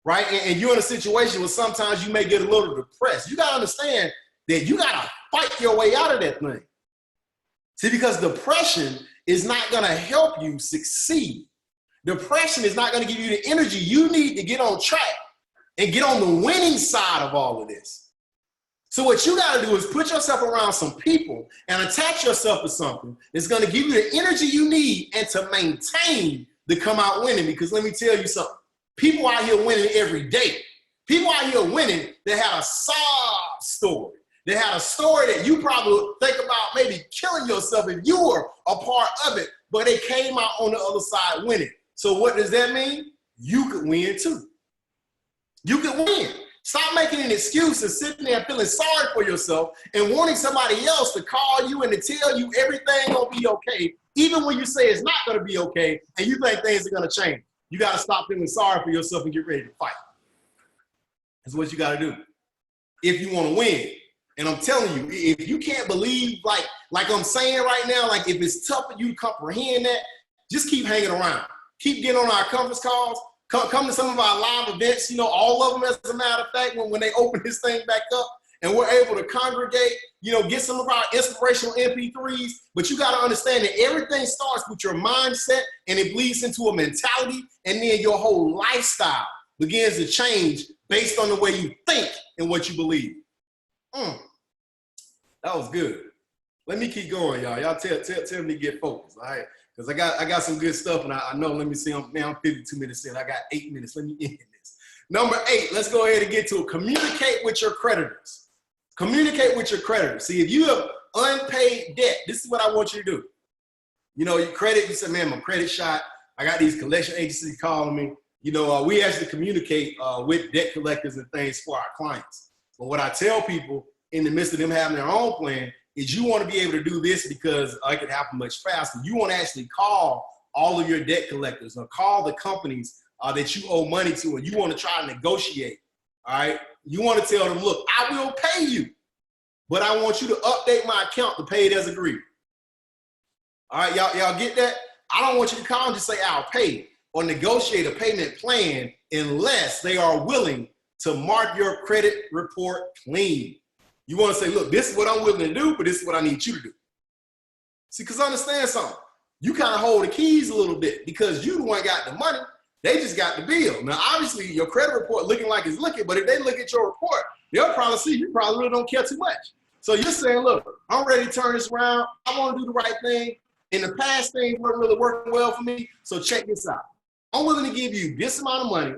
[SPEAKER 1] right? And you're in a situation where sometimes you may get a little depressed. You got to understand that you got to fight your way out of that thing. See, because depression is not going to help you succeed. Depression is not going to give you the energy you need to get on track and get on the winning side of all of this. So what you got to do is put yourself around some people and attach yourself to something that's going to give you the energy you need and to maintain the come out winning. Because let me tell you something, people out here winning every day. People out here winning that had a sob story. They had a story that you probably think about maybe killing yourself if you were a part of it, but they came out on the other side winning. So what does that mean? You could win too. You can win. Stop making an excuse and sitting there feeling sorry for yourself and wanting somebody else to call you and to tell you everything gonna be okay, even when you say it's not gonna be okay and you think things are gonna change. You gotta stop feeling sorry for yourself and get ready to fight. That's what you gotta do if you wanna win. And I'm telling you, if you can't believe, like I'm saying right now, like if it's tough for you to comprehend that, just keep hanging around. Keep getting on our conference calls. Come to some of our live events, you know, all of them, as a matter of fact, when they open this thing back up and we're able to congregate, you know, get some of our inspirational MP3s. But you got to understand that everything starts with your mindset and it bleeds into a mentality, and then your whole lifestyle begins to change based on the way you think and what you believe. That was good. Let me keep going, y'all. Y'all tell me to get focused, all right? Because I got some good stuff, and I know, let me see, I'm 52 minutes in. I got 8 minutes. Let me end this. Number 8, let's go ahead and get to it. Communicate with your creditors. Communicate with your creditors. See, if you have unpaid debt, this is what I want you to do. You know, you say, man, my credit shot. I got these collection agencies calling me. You know, we actually communicate with debt collectors and things for our clients. But what I tell people in the midst of them having their own plan is you want to be able to do this because it can happen much faster. You want to actually call all of your debt collectors or call the companies that you owe money to, and you want to try to negotiate, all right? You want to tell them, look, I will pay you, but I want you to update my account to pay it as agreed. All right, y'all get that? I don't want you to call and just say, I'll pay, or negotiate a payment plan unless they are willing to mark your credit report clean. You want to say, look, this is what I'm willing to do, but this is what I need you to do. See, because understand something. You kind of hold the keys a little bit because you the one got the money. They just got the bill. Now, obviously, your credit report looking like it's looking, but if they look at your report, they'll probably see you probably really don't care too much. So you're saying, look, I'm ready to turn this around. I want to do the right thing. In the past, things weren't really working well for me, so check this out. I'm willing to give you this amount of money,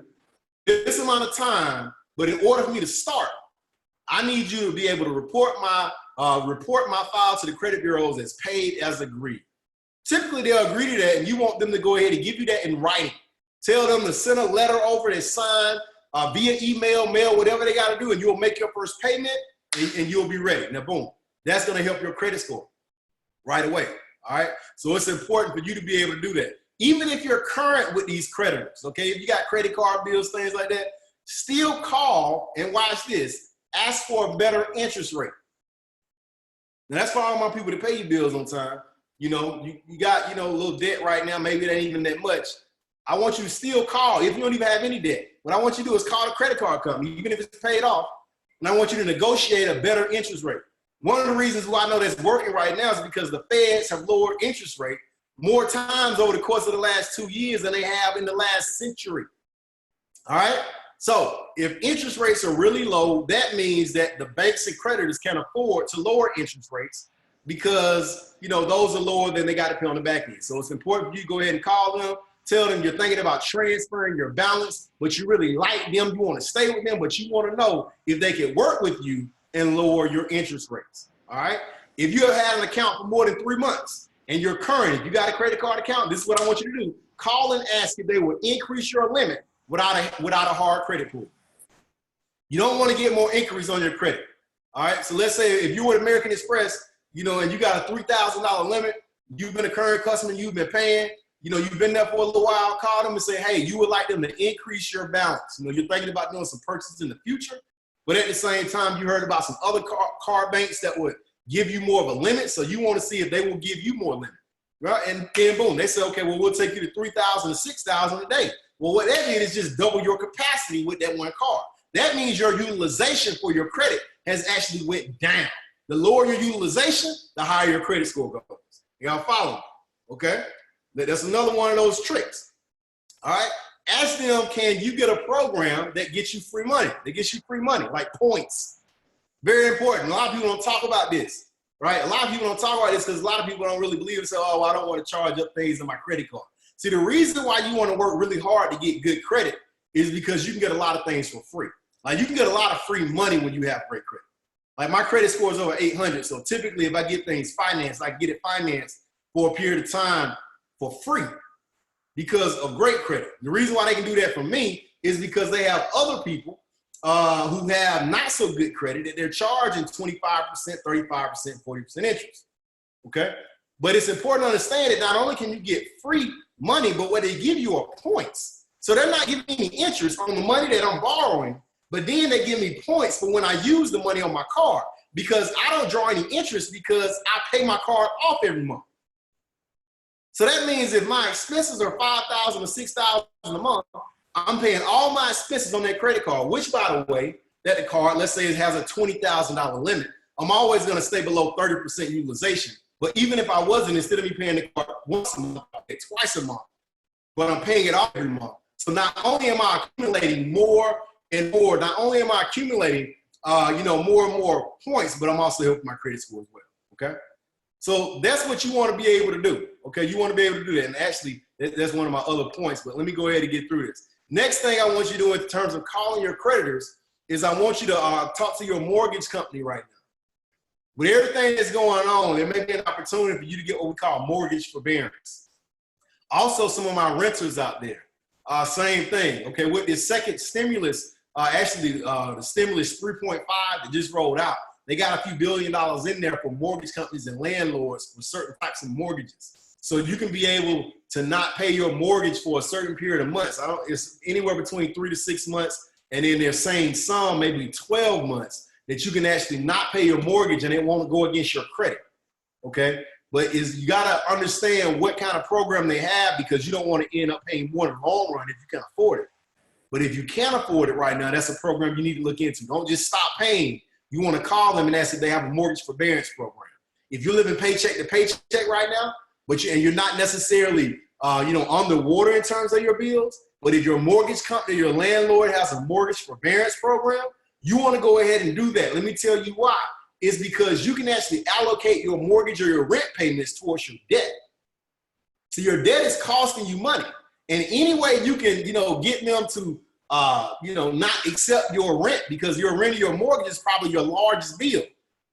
[SPEAKER 1] this amount of time, but in order for me to start, I need you to be able to report my file to the credit bureaus as paid as agreed. Typically, they'll agree to that, and you want them to go ahead and give you that in writing. Tell them to send a letter over that's signed via email, mail, whatever they got to do, and you'll make your first payment, and you'll be ready. Now, boom, that's going to help your credit score right away, all right? So it's important for you to be able to do that. Even if you're current with these creditors, okay? If you got credit card bills, things like that, still call and watch this. Ask for a better interest rate. Now, that's for all my people to pay your bills on time. You know, you got, you know, a little debt right now. Maybe it ain't even that much. I want you to still call if you don't even have any debt. What I want you to do is call the credit card company, even if it's paid off, and I want you to negotiate a better interest rate. One of the reasons why I know that's working right now is because the feds have lowered interest rate more times over the course of the last 2 years than they have in the last century. All right? So if interest rates are really low, that means that the banks and creditors can afford to lower interest rates because, you know, those are lower than they got to pay on the back end. So it's important for you to go ahead and call them, tell them you're thinking about transferring your balance, but you really like them, you want to stay with them, but you want to know if they can work with you and lower your interest rates, all right? If you have had an account for more than 3 months and you're current, if you got a credit card account, this is what I want you to do. Call and ask if they will increase your limit without a hard credit pull. You don't want to get more inquiries on your credit. All right. So let's say if you were at American Express, you know, and you got a $3,000 limit, you've been a current customer, you've been paying, you know, you've been there for a little while, call them and say, hey, you would like them to increase your balance. You know, you're thinking about doing some purchases in the future, but at the same time, you heard about some other car banks that would give you more of a limit. So you want to see if they will give you more limit. Right. And then boom, they say, okay, well, we'll take you to 3,000 to 6,000 a day. Well, what that means is just double your capacity with that one car. That means your utilization for your credit has actually went down. The lower your utilization, the higher your credit score goes. Y'all follow me, okay? That's another one of those tricks, all right? Ask them, can you get a program that gets you free money? That gets you free money, like points. Very important. A lot of people don't talk about this, right? A lot of people don't talk about this because a lot of people don't really believe it and say, oh, well, I don't want to charge up things on my credit card. See, the reason why you want to work really hard to get good credit is because you can get a lot of things for free. Like you can get a lot of free money when you have great credit. Like my credit score is over 800. So typically if I get things financed, I get it financed for a period of time for free because of great credit. The reason why they can do that for me is because they have other people who have not so good credit that they're charging 25%, 35%, 40% interest, okay? But it's important to understand that not only can you get free money, but what they give you are points. So they're not giving me interest on the money that I'm borrowing, but then they give me points for when I use the money on my card, because I don't draw any interest because I pay my card off every month. So that means if my expenses are $5,000 or $6,000 a month, I'm paying all my expenses on that credit card, which, by the way, that the card, let's say it has a $20,000 limit, I'm always going to stay below 30% utilization. But even if I wasn't, instead of me paying the card once a month, I pay twice a month, but I'm paying it off every month. So not only am I accumulating more and more, not only am I accumulating, more and more points, but I'm also helping my credit score as well, okay? So that's what you want to be able to do, okay? You want to be able to do that. And actually, that's one of my other points, but let me go ahead and get through this. Next thing I want you to do in terms of calling your creditors is I want you to talk to your mortgage company right now. With everything that's going on, there may be an opportunity for you to get what we call mortgage forbearance. Also, some of my renters out there, same thing, okay? With this second stimulus, the stimulus 3.5 that just rolled out, they got a few $1 billion in there for mortgage companies and landlords for certain types of mortgages. So you can be able to not pay your mortgage for a certain period of months. It's anywhere between 3 to 6 months, and then they're saying some maybe 12 months that you can actually not pay your mortgage and it won't go against your credit, okay? But you gotta understand what kind of program they have, because you don't want to end up paying more in the long run if you can afford it. But if you can't afford it right now, that's a program you need to look into. Don't just stop paying. You want to call them and ask if they have a mortgage forbearance program. If you're living paycheck to paycheck right now, and you're not necessarily underwater in terms of your bills, but if your mortgage company, your landlord has a mortgage forbearance program, you want to go ahead and do that. Let me tell you why. It's because you can actually allocate your mortgage or your rent payments towards your debt. So your debt is costing you money. And any way you can, get them to, not accept your rent, because your rent or your mortgage is probably your largest bill.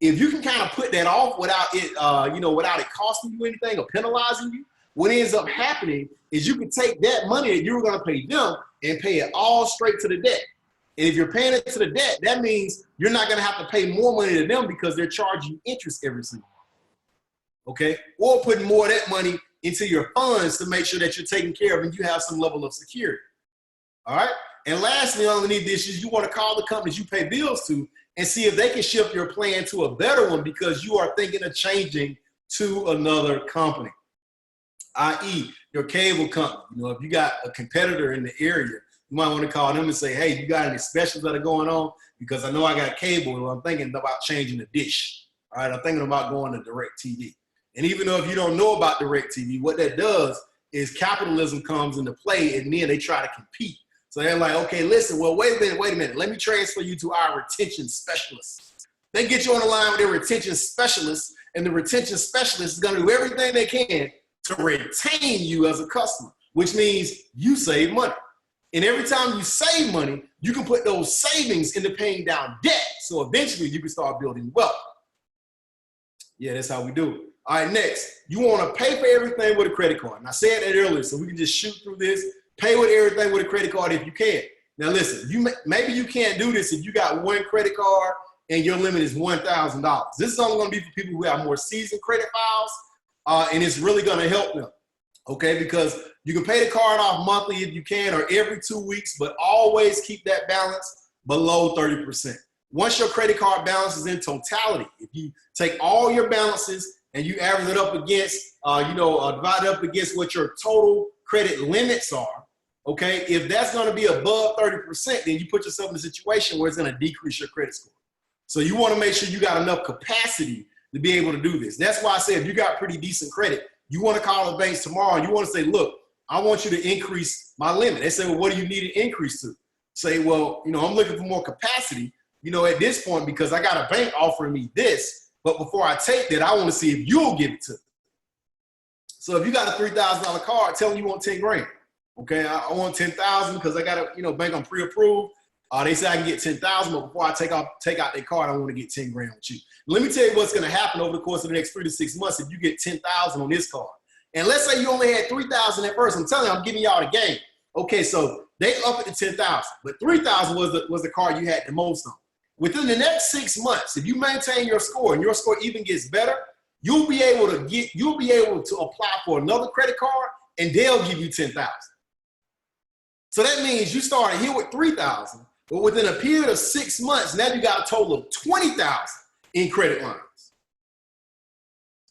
[SPEAKER 1] If you can kind of put that off without it costing you anything or penalizing you, what ends up happening is you can take that money that you were going to pay them and pay it all straight to the debt. And if you're paying it to the debt, that means you're not going to have to pay more money to them because they're charging you interest every single month, okay? Or putting more of that money into your funds to make sure that you're taken care of and you have some level of security, all right? And lastly, underneath this is you want to call the companies you pay bills to and see if they can shift your plan to a better one because you are thinking of changing to another company, i.e. your cable company. If you got a competitor in the area, you might want to call them and say, hey, you got any specials that are going on? Because I know I got cable and I'm thinking about changing the dish, all right? I'm thinking about going to DirecTV. And even though if you don't know about DirecTV, what that does is capitalism comes into play and then they try to compete. So they're like, okay, listen, well, wait a minute. Let me transfer you to our retention specialists. They get you on the line with their retention specialists, and the retention specialist is going to do everything they can to retain you as a customer, which means you save money. And every time you save money, you can put those savings into paying down debt. So eventually you can start building wealth. Yeah, that's how we do it. All right, next, you want to pay for everything with a credit card. And I said that earlier, so we can just shoot through this. Pay with everything with a credit card if you can. Now listen, maybe you can't do this if you got one credit card and your limit is $1,000. This is only going to be for people who have more seasoned credit files, and it's really going to help them, okay? Because you can pay the card off monthly if you can, or every 2 weeks, but always keep that balance below 30%. Once your credit card balance is in totality, if you take all your balances and you average it up against, divide it up against what your total credit limits are, okay? If that's going to be above 30%, then you put yourself in a situation where it's going to decrease your credit score. So you want to make sure you got enough capacity to be able to do this. That's why I say if you got pretty decent credit, you want to call the banks tomorrow and you want to say, look, I want you to increase my limit. They say, well, what do you need an increase to? Say, well, I'm looking for more capacity, at this point, because I got a bank offering me this, but before I take that, I want to see if you'll give it to me. So if you got a $3,000 card, tell them you want 10 grand. Okay, I want 10,000 because I got a bank on pre-approved. They say I can get 10,000, but before I take out their card, I want to get 10 grand with you. Let me tell you what's going to happen over the course of the next 3 to 6 months if you get 10,000 on this card. And let's say you only had 3,000 at first. I'm telling you, I'm giving y'all the game. Okay, so They up it to 10,000, but 3,000 was the car you had the most on. Within the next 6 months, if you maintain your score and your score even gets better, you'll be able to apply for another credit card and they'll give you 10,000. So that means you started here with 3,000, but within a period of 6 months, now you got a total of 20,000 in credit lines.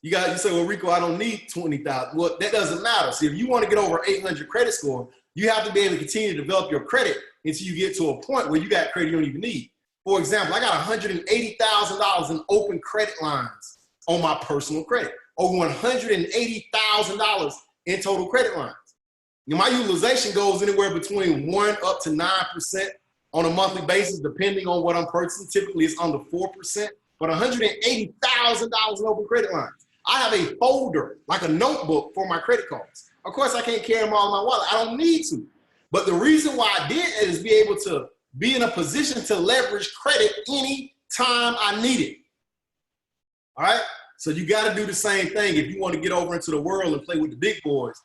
[SPEAKER 1] You say, well, Rico, I don't need 20,000. Well, that doesn't matter. See, if you want to get over 800 credit score, you have to be able to continue to develop your credit until you get to a point where you got credit you don't even need. For example, I got $180,000 in open credit lines on my personal credit, over $180,000 in total credit lines. Now, my utilization goes anywhere between 1% up to 9% on a monthly basis, depending on what I'm purchasing. Typically, it's under 4%, but $180,000 in open credit lines. I have a folder, like a notebook for my credit cards. Of course, I can't carry them all in my wallet. I don't need to. But the reason why I did it is be able to be in a position to leverage credit any time I need it. All right? So you got to do the same thing if you want to get over into the world and play with the big boys,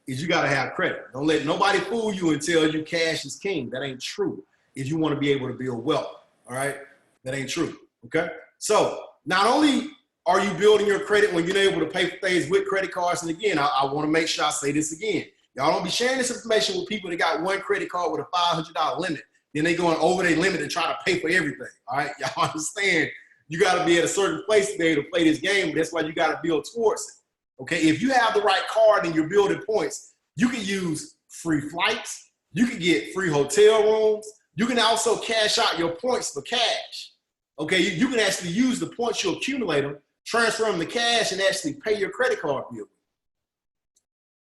[SPEAKER 1] is you got to have credit. Don't let nobody fool you and tell you cash is king. That ain't true if you want to be able to build wealth. All right? That ain't true. Okay? So not only are you building your credit when you're able to pay for things with credit cards, and again, I want to make sure I say this again. Y'all don't be sharing this information with people that got one credit card with a $500 limit. Then they going over their limit and try to pay for everything. All right? Y'all understand you got to be at a certain place to be able to play this game. But that's why you got to build towards it. Okay? If you have the right card and you're building points, you can use free flights. You can get free hotel rooms. You can also cash out your points for cash. Okay? You can actually use the points you accumulate them, transfer them to cash, and actually pay your credit card bill.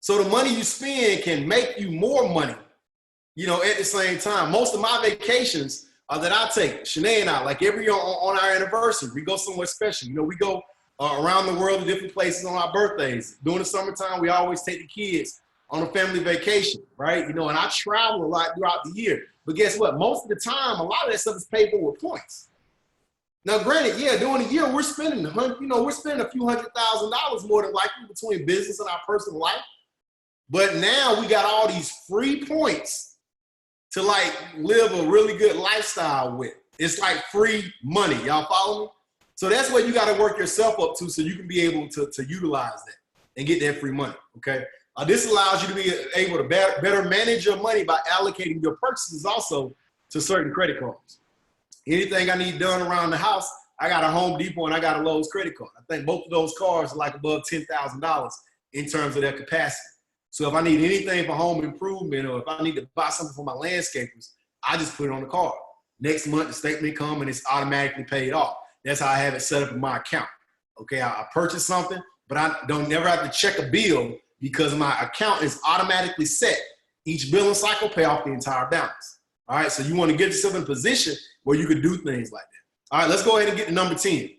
[SPEAKER 1] So the money you spend can make you more money, you know, at the same time. Most of my vacations that I take, Shanae and I, like every year on our anniversary, we go somewhere special. You know, we go around the world to different places on our birthdays. During the summertime, we always take the kids on a family vacation, right? You know, and I travel a lot throughout the year. But guess what? Most of the time, a lot of that stuff is paid for with points. Now, granted, yeah, during the year, we're spending, a few $100,000 more than likely between business and our personal life. But now we got all these free points to like live a really good lifestyle with. It's like free money. Y'all follow me? So that's what you got to work yourself up to so you can be able to utilize that and get that free money, okay? This allows you to be able to better manage your money by allocating your purchases also to certain credit cards. Anything I need done around the house, I got a Home Depot and I got a Lowe's credit card. I think both of those cards are like above $10,000 in terms of their capacity. So if I need anything for home improvement or if I need to buy something for my landscapers, I just put it on the card. Next month, the statement comes and it's automatically paid off. That's how I have it set up in my account. Okay, I purchase something, but I don't never have to check a bill because my account is automatically set. Each billing cycle pay off the entire balance. All right, so you want to get yourself in a position where you could do things like that. All right, let's go ahead and get to number 10.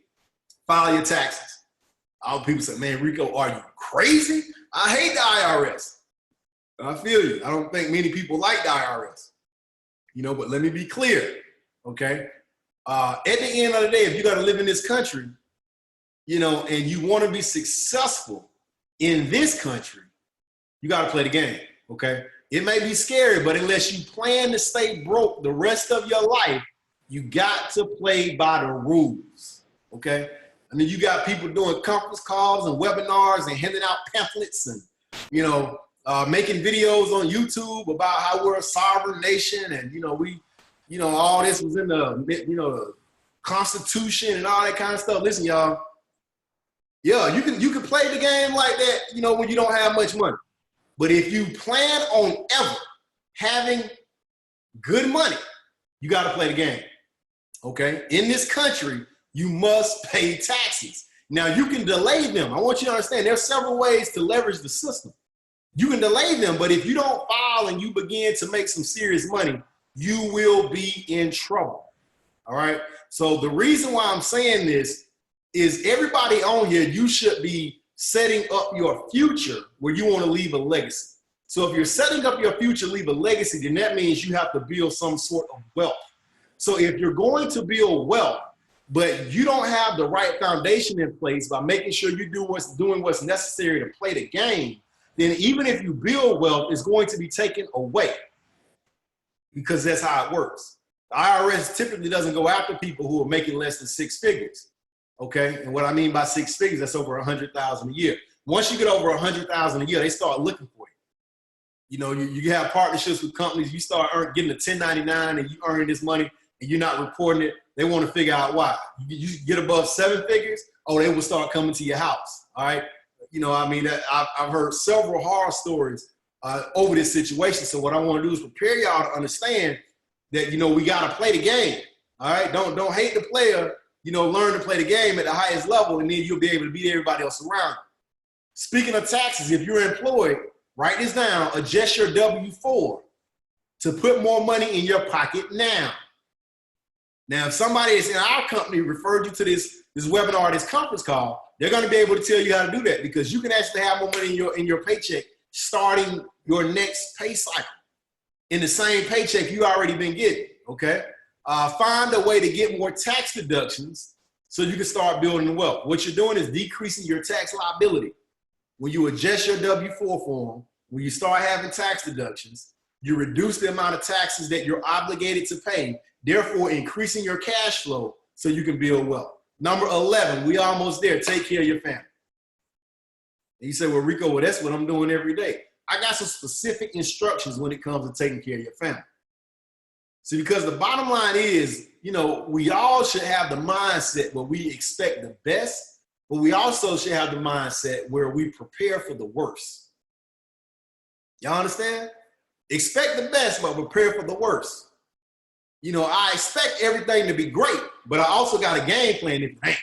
[SPEAKER 1] File your taxes. All people say, man, Rico, are you crazy? I hate the IRS. I feel you. I don't think many people like the IRS. You know, but let me be clear, okay? At the end of the day, if you got to live in this country, you know, and you want to be successful in this country, you got to play the game, okay? It may be scary, but unless you plan to stay broke the rest of your life, you got to play by the rules, okay? I mean, you got people doing conference calls and webinars and handing out pamphlets and, you know, making videos on YouTube about how we're a sovereign nation and, you know, all this was in the, the Constitution and all that kind of stuff. Listen, y'all, yeah, you can play the game like that, you know, when you don't have much money. But if you plan on ever having good money, you got to play the game, okay? In this country, you must pay taxes. Now, you can delay them. I want you to understand there's several ways to leverage the system. You can delay them, but if you don't file and you begin to make some serious money, you will be in trouble, all right? So the reason why I'm saying this is everybody on here, you should be setting up your future where you want to leave a legacy. So if you're setting up your future, leave a legacy, then that means you have to build some sort of wealth. So if you're going to build wealth, but you don't have the right foundation in place by making sure you doing what's necessary to play the game, then even if you build wealth, it's going to be taken away. because that's how it works. The IRS typically doesn't go after people who are making less than 6 figures. Okay, and what I mean by 6 figures, that's over 100,000 a year. Once you get over 100,000 a year, they start looking for you. You know, you have partnerships with companies. You start getting a 1099 and you earning this money and you're not reporting it. They want to figure out why. You get above 7 figures, oh, they will start coming to your house. All right, you know, I mean, I've heard several horror stories over this situation. So what I want to do is prepare y'all to understand that, you know, we got to play the game. All right, don't hate the player. You know, learn to play the game at the highest level, and then you'll be able to beat everybody else around. Speaking of taxes, if you're employed, write this down. Adjust your W-4 to put more money in your pocket now. Now, if somebody is in our company referred you to this webinar, this conference call, they're going to be able to tell you how to do that, because you can actually have more money in your paycheck starting your next pay cycle in the same paycheck you already been getting. Okay. Find a way to get more tax deductions so you can start building wealth. What you're doing is decreasing your tax liability. When you adjust your W-4 form, when you start having tax deductions, you reduce the amount of taxes that you're obligated to pay, therefore increasing your cash flow so you can build wealth. Number 11, we almost there. Take care of your family. And you say, well, Rico, well, that's what I'm doing every day. I got some specific instructions when it comes to taking care of your family. See, because the bottom line is, you know, we all should have the mindset where we expect the best, but we also should have the mindset where we prepare for the worst. Y'all understand? Expect the best, but prepare for the worst. You know, I expect everything to be great, but I also got a game plan if it ain't.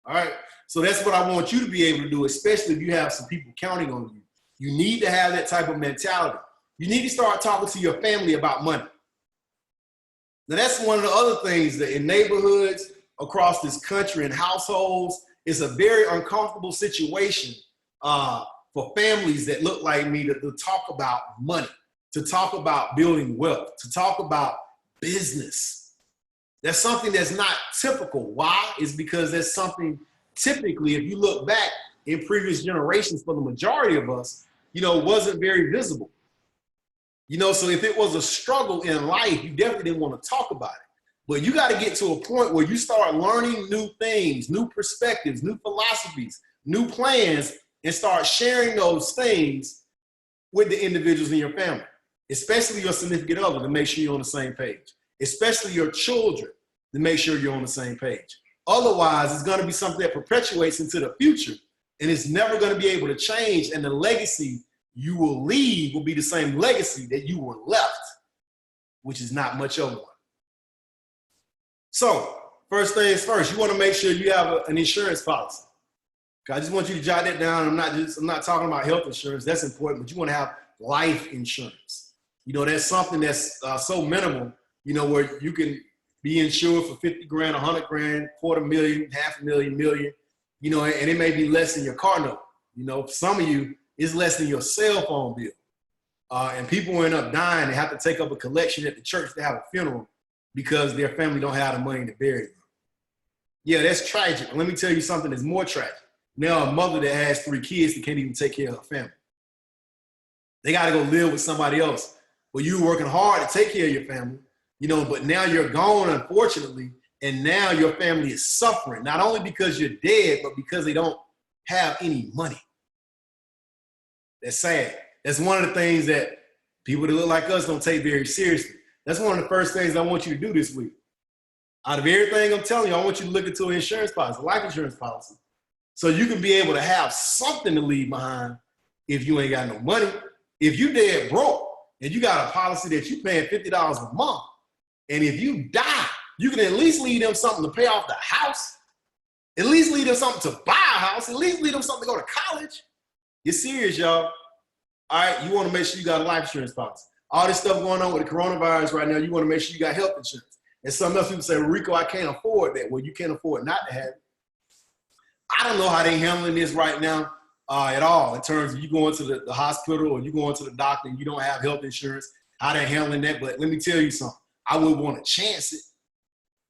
[SPEAKER 1] All right? So that's what I want you to be able to do, especially if you have some people counting on you. You need to have that type of mentality. You need to start talking to your family about money. Now, that's one of the other things that in neighborhoods across this country and households, it's a very uncomfortable situation for families that look like me to talk about money, to talk about building wealth, to talk about business. That's something that's not typical. Why? It's because that's something typically, if you look back in previous generations, for the majority of us, you know, wasn't very visible. You know, so if it was a struggle in life, you definitely didn't want to talk about it. But you got to get to a point where you start learning new things, new perspectives, new philosophies, new plans, and start sharing those things with the individuals in your family, especially your significant other, to make sure you're on the same page, especially your children, to make sure you're on the same page. Otherwise, it's going to be something that perpetuates into the future, and it's never going to be able to change, and the legacy you will leave will be the same legacy that you were left, which is not much of one. So, first things first, you want to make sure you have an insurance policy. Okay, I just want you to jot that down. I'm not talking about health insurance. That's important, but you want to have life insurance. You know, that's something that's so minimal, you know, where you can be insured for 50 grand, 100 grand, $250,000, $500,000, million, you know, and it may be less than your car note. You know, for some of you, it's less than your cell phone bill. And people end up dying. They have to take up a collection at the church to have a funeral because their family don't have the money to bury them. Yeah, that's tragic. Let me tell you something that's more tragic. Now a mother that has 3 kids that can't even take care of her family. They got to go live with somebody else. But you working hard to take care of your family, you know, but now you're gone, unfortunately, and now your family is suffering, not only because you're dead, but because they don't have any money. That's sad. That's one of the things that people that look like us don't take very seriously. That's one of the first things I want you to do this week. Out of everything I'm telling you, I want you to look into an insurance policy, a life insurance policy, so you can be able to have something to leave behind if you ain't got no money. If you dead broke and you got a policy that you paying $50 a month, and if you die, you can at least leave them something to pay off the house, at least leave them something to buy a house, at least leave them something to go to college. You're serious, y'all. All right, you want to make sure you got a life insurance policy. All this stuff going on with the coronavirus right now, you want to make sure you got health insurance. And some else people say, Rico, I can't afford that. Well, you can't afford not to have it. I don't know how they're handling this right now at all, in terms of you going to the hospital or you going to the doctor and you don't have health insurance, how they're handling that. But let me tell you something. I wouldn't want to chance it.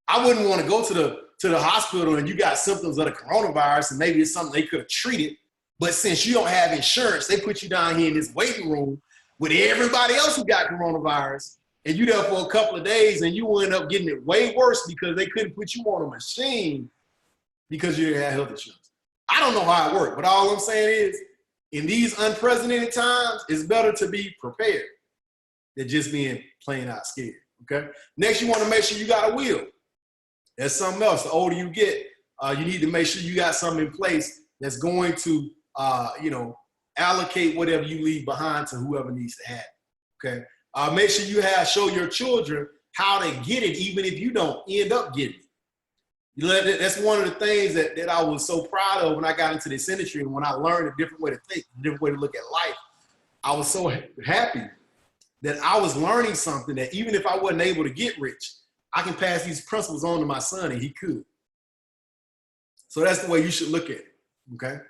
[SPEAKER 1] I wouldn't want to go to the hospital and you got symptoms of the coronavirus and maybe it's something they could have treated. But since you don't have insurance, they put you down here in this waiting room with everybody else who got coronavirus, and you there for a couple of days and you end up getting it way worse because they couldn't put you on a machine because you didn't have health insurance. I don't know how it worked, but all I'm saying is in these unprecedented times, it's better to be prepared than just being plain out scared, okay? Next, you want to make sure you got a will. That's something else. The older you get, you need to make sure you got something in place that's going to, allocate whatever you leave behind to whoever needs to have it, okay? Make sure you show your children how to get it, even if you don't end up getting it. That's one of the things that I was so proud of when I got into this industry and when I learned a different way to think, a different way to look at life. I was so happy that I was learning something that even if I wasn't able to get rich, I can pass these principles on to my son and he could. So that's the way you should look at it, okay?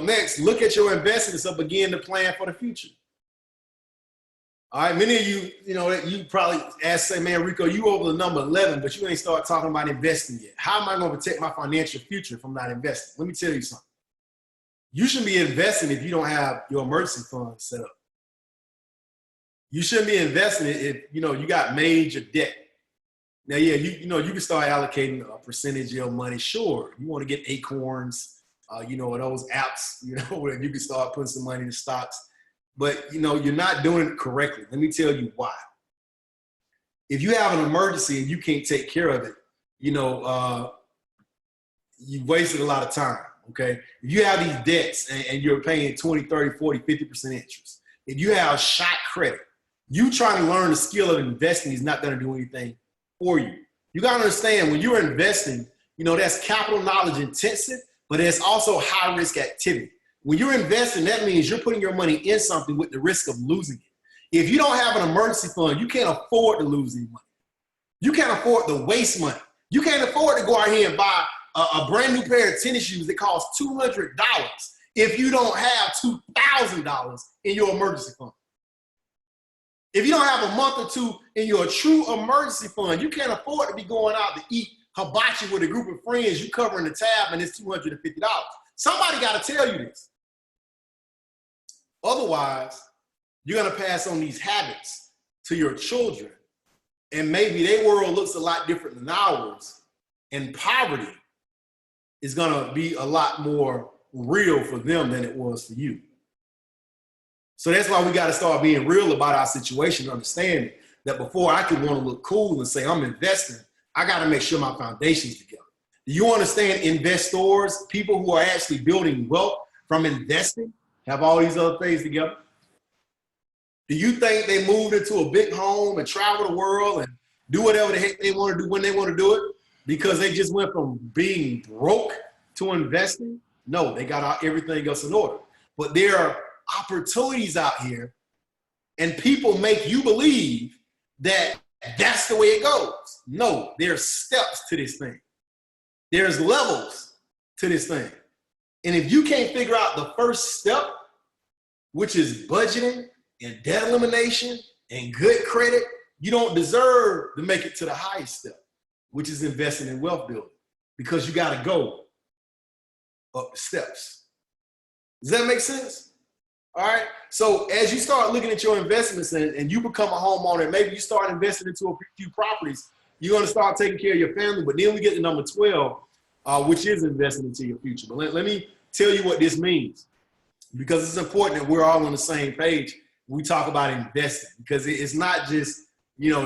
[SPEAKER 1] Next, look at your investments and begin to plan for the future. All right, many of you, you probably say, man, Reco, you over the number 11, but you ain't start talking about investing yet. How am I going to protect my financial future if I'm not investing? Let me tell you something. You shouldn't be investing if you don't have your emergency fund set up. You shouldn't be investing if, you got major debt. Now, yeah, you can start allocating a percentage of your money. Sure, you want to get Acorns, those apps, where you can start putting some money in stocks. But, you're not doing it correctly. Let me tell you why. If you have an emergency and you can't take care of it, you've wasted a lot of time, okay? If you have these debts and you're paying 20, 30, 40, 50% interest, if you have shot credit, you trying to learn the skill of investing is not going to do anything for you. You got to understand when you're investing, that's capital knowledge intensive, but it's also high risk activity. When you're investing, that means you're putting your money in something with the risk of losing it. If you don't have an emergency fund, you can't afford to lose any money. You can't afford to waste money. You can't afford to go out here and buy a brand new pair of tennis shoes that cost $200 if you don't have $2,000 in your emergency fund. If you don't have a month or two in your true emergency fund, you can't afford to be going out to eat hibachi with a group of friends, you covering the tab and it's $250. Somebody got to tell you this. Otherwise, you're going to pass on these habits to your children, and maybe their world looks a lot different than ours, and poverty is going to be a lot more real for them than it was for you. So that's why we got to start being real about our situation, understanding that before I could want to look cool and say I'm investing, I got to make sure my foundation's together. Do you understand investors, people who are actually building wealth from investing, have all these other things together? Do you think they moved into a big home and travel the world and do whatever the heck they want to do when they want to do it because they just went from being broke to investing? No, they got everything else in order. But there are opportunities out here, and people make you believe that that's the way it goes. No, there's steps to this thing. There's levels to this thing. And if you can't figure out the first step, which is budgeting and debt elimination and good credit, you don't deserve to make it to the highest step, which is investing in wealth building, because you got to go up the steps. Does that make sense? All right. So as you start looking at your investments and you become a homeowner, maybe you start investing into a few properties, you're going to start taking care of your family. But then we get to number 12, which is investing into your future. But let me tell you what this means, because it's important that we're all on the same page when we talk about investing, because it's not just, you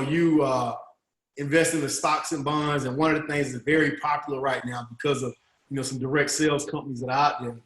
[SPEAKER 1] invest in the stocks and bonds. And one of the things that's very popular right now because of, some direct sales companies that are out there,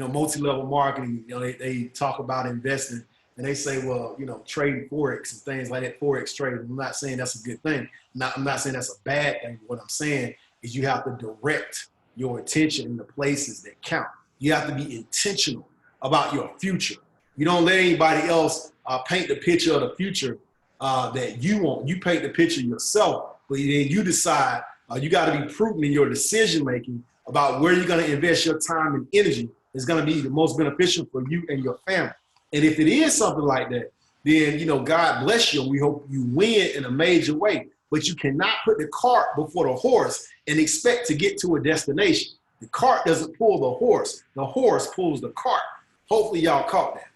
[SPEAKER 1] multi-level marketing, they talk about investing and they say, well, trading Forex and things like that, Forex trading. I'm not saying that's a good thing. I'm not saying that's a bad thing. What I'm saying is you have to direct your attention in the places that count. You have to be intentional about your future. You don't let anybody else paint the picture of the future that you want. You paint the picture yourself, but then you decide. You got to be prudent in your decision-making about where you're going to invest your time and energy is going to be the most beneficial for you and your family. And if it is something like that, then, God bless you. We hope you win in a major way. But you cannot put the cart before the horse and expect to get to a destination. The cart doesn't pull the horse pulls the cart. Hopefully y'all caught that.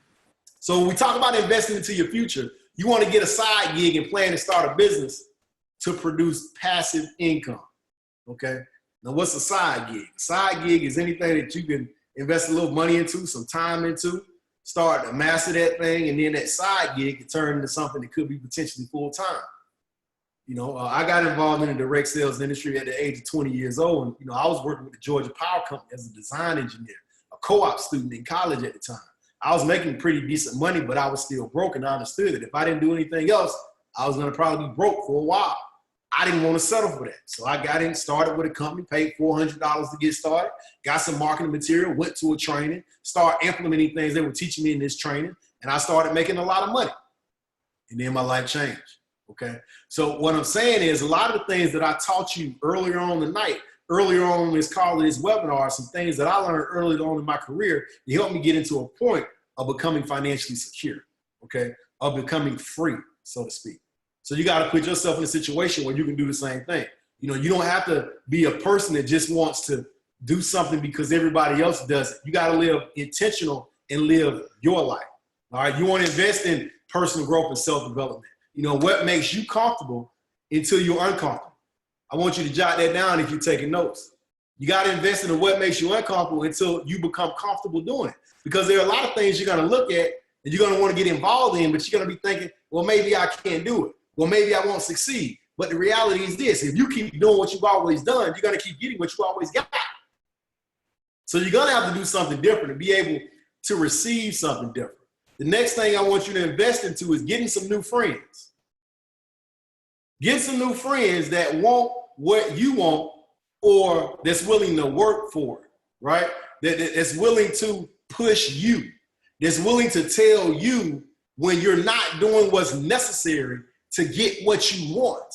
[SPEAKER 1] So when we talk about investing into your future, You want to get a side gig and plan to start a business to produce passive income, okay? Now, what's a side gig? A side gig is anything that you can invest a little money into, some time into, start to master that thing, and then that side gig can turn into something that could be potentially full-time. You know, I got involved in the direct sales industry at the age of 20 years old. And, you know, I was working with the Georgia Power Company as a design engineer, a co-op student in college at the time. I was making pretty decent money, but I was still broke, and I understood that if I didn't do anything else, I was going to probably be broke for a while. I didn't want to settle for that. So I got in, started with a company, paid $400 to get started, got some marketing material, went to a training, started implementing things they were teaching me in this training, and I started making a lot of money. And then my life changed, okay? So what I'm saying is a lot of the things that I taught you earlier on tonight, earlier on in this call, this webinar, some things that I learned early on in my career to help me get into a point of becoming financially secure, okay? Of becoming free, so to speak. So you got to put yourself in a situation where you can do the same thing. You know, you don't have to be a person that just wants to do something because everybody else does it. You got to live intentional and live your life. All right. You want to invest in personal growth and self-development. You know, what makes you comfortable until you're uncomfortable. I want you to jot that down if you're taking notes. You got to invest in what makes you uncomfortable until you become comfortable doing it. Because there are a lot of things you're going to look at and you're going to want to get involved in, but you're going to be thinking, well, maybe I can't do it. Well, maybe I won't succeed. But the reality is this: if you keep doing what you've always done, you're going to keep getting what you always got. So you're going to have to do something different to be able to receive something different. The next thing I want you to invest into is getting some new friends. Get some new friends that want what you want or that's willing to work for it, right? That's willing to push you, that's willing to tell you when you're not doing what's necessary to get what you want,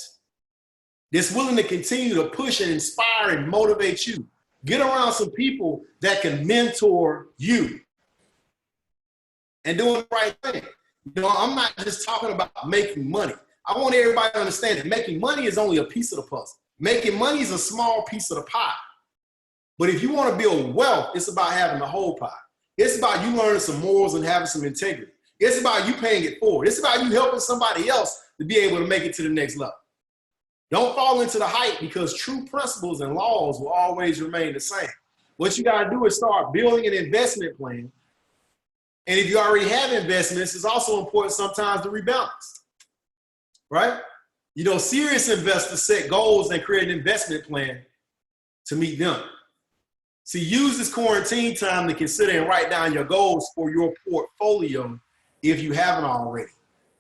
[SPEAKER 1] that's willing to continue to push and inspire and motivate you. Get around some people that can mentor you and doing the right thing. You know, I'm not just talking about making money. I want everybody to understand that making money is only a piece of the puzzle. Making money is a small piece of the pie. But if you want to build wealth, it's about having the whole pie. It's about you learning some morals and having some integrity. It's about you paying it forward. It's about you helping somebody else to be able to make it to the next level. Don't fall into the hype, because true principles and laws will always remain the same. What you got to do is start building an investment plan. And if you already have investments, it's also important sometimes to rebalance, right? You know, serious investors set goals and create an investment plan to meet them. See, use this quarantine time to consider and write down your goals for your portfolio if you haven't already.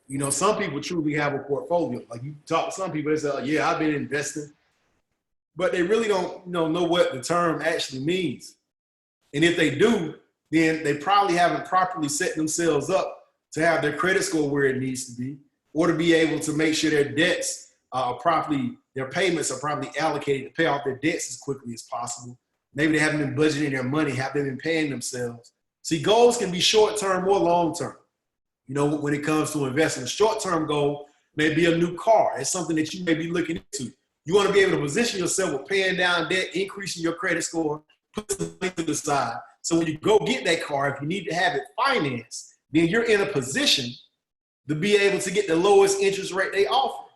[SPEAKER 1] You know, some people truly have a portfolio. Like, you talk to some people, they say, oh, yeah, I've been investing. But they really don't know what the term actually means. And if they do, then they probably haven't properly set themselves up to have their credit score where it needs to be, or to be able to make sure their debts are properly, their payments are properly allocated to pay off their debts as quickly as possible. Maybe they haven't been budgeting their money, have they been paying themselves. See, goals can be short-term or long-term. You know, when it comes to investing, a short-term goal may be a new car. It's something that you may be looking into. You want to be able to position yourself with paying down debt, increasing your credit score, put some money to the side. So when you go get that car, if you need to have it financed, then you're in a position to be able to get the lowest interest rate they offer.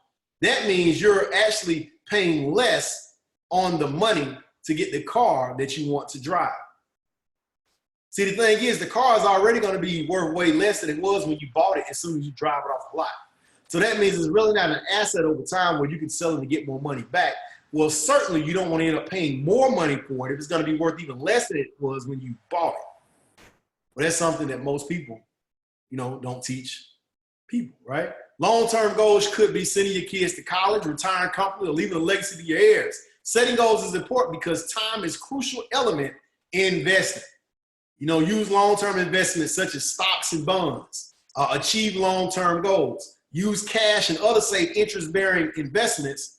[SPEAKER 1] That means you're actually paying less on the money to get the car that you want to drive. See, the thing is, the car is already going to be worth way less than it was when you bought it as soon as you drive it off the lot. So that means it's really not an asset over time where you can sell it to get more money back. Well, certainly you don't want to end up paying more money for it if it's going to be worth even less than it was when you bought it. But that's something that most people, you know, don't teach people, right? Long-term goals could be sending your kids to college, retiring comfortably, or leaving a legacy to your heirs. Setting goals is important because time is a crucial element in investing. You know, use long-term investments such as stocks and bonds. Achieve long-term goals. Use cash and other safe interest-bearing investments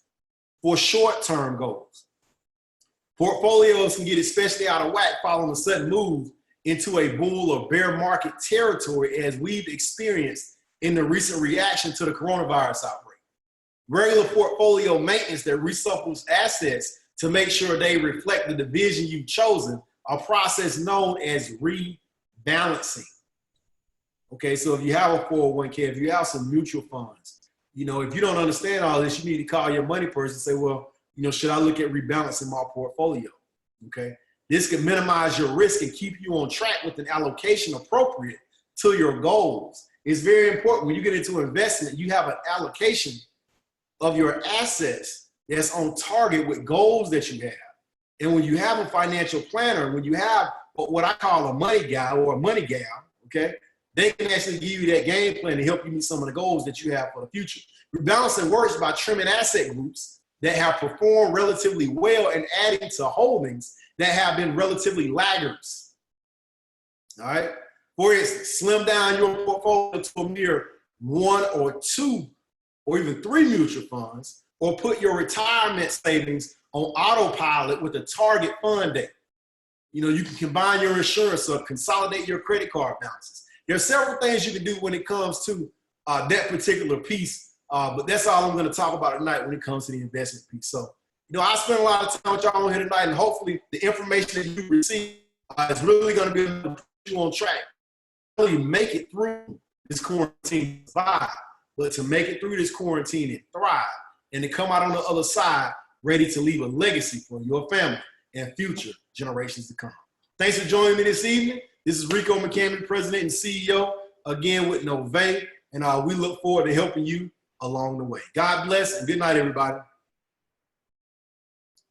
[SPEAKER 1] for short-term goals. Portfolios can get especially out of whack following a sudden move into a bull or bear market territory, as we've experienced in the recent reaction to the coronavirus outbreak. Regular portfolio maintenance that reshuffles assets to make sure they reflect the division you've chosen, a process known as rebalancing. Okay, so if you have a 401k, if you have some mutual funds, you know, if you don't understand all this, you need to call your money person and say, well, you know, should I look at rebalancing my portfolio? Okay, this can minimize your risk and keep you on track with an allocation appropriate to your goals. It's very important when you get into investment, you have an allocation of your assets that's on target with goals that you have. And when you have a financial planner, when you have what I call a money guy or a money gal, okay, they can actually give you that game plan to help you meet some of the goals that you have for the future. Rebalancing works by trimming asset groups that have performed relatively well and adding to holdings that have been relatively laggards. All right. For instance, slim down your portfolio to a mere 1 or 2 or even 3 mutual funds, or put your retirement savings on autopilot with a target fund date. You know, you can combine your insurance or consolidate your credit card balances. There are several things you can do when it comes to that particular piece, but that's all I'm going to talk about tonight when it comes to the investment piece. So, you know, I spent a lot of time with y'all on here tonight, and hopefully the information that you receive is really going to be able to put you on track. Really make it through this quarantine survive, but to make it through this quarantine and thrive, and to come out on the other side ready to leave a legacy for your family and future generations to come. Thanks for joining me this evening. This is Reco McCambry, President and CEO, again with Novae, and we look forward to helping you along the way. God bless, and good night, everybody.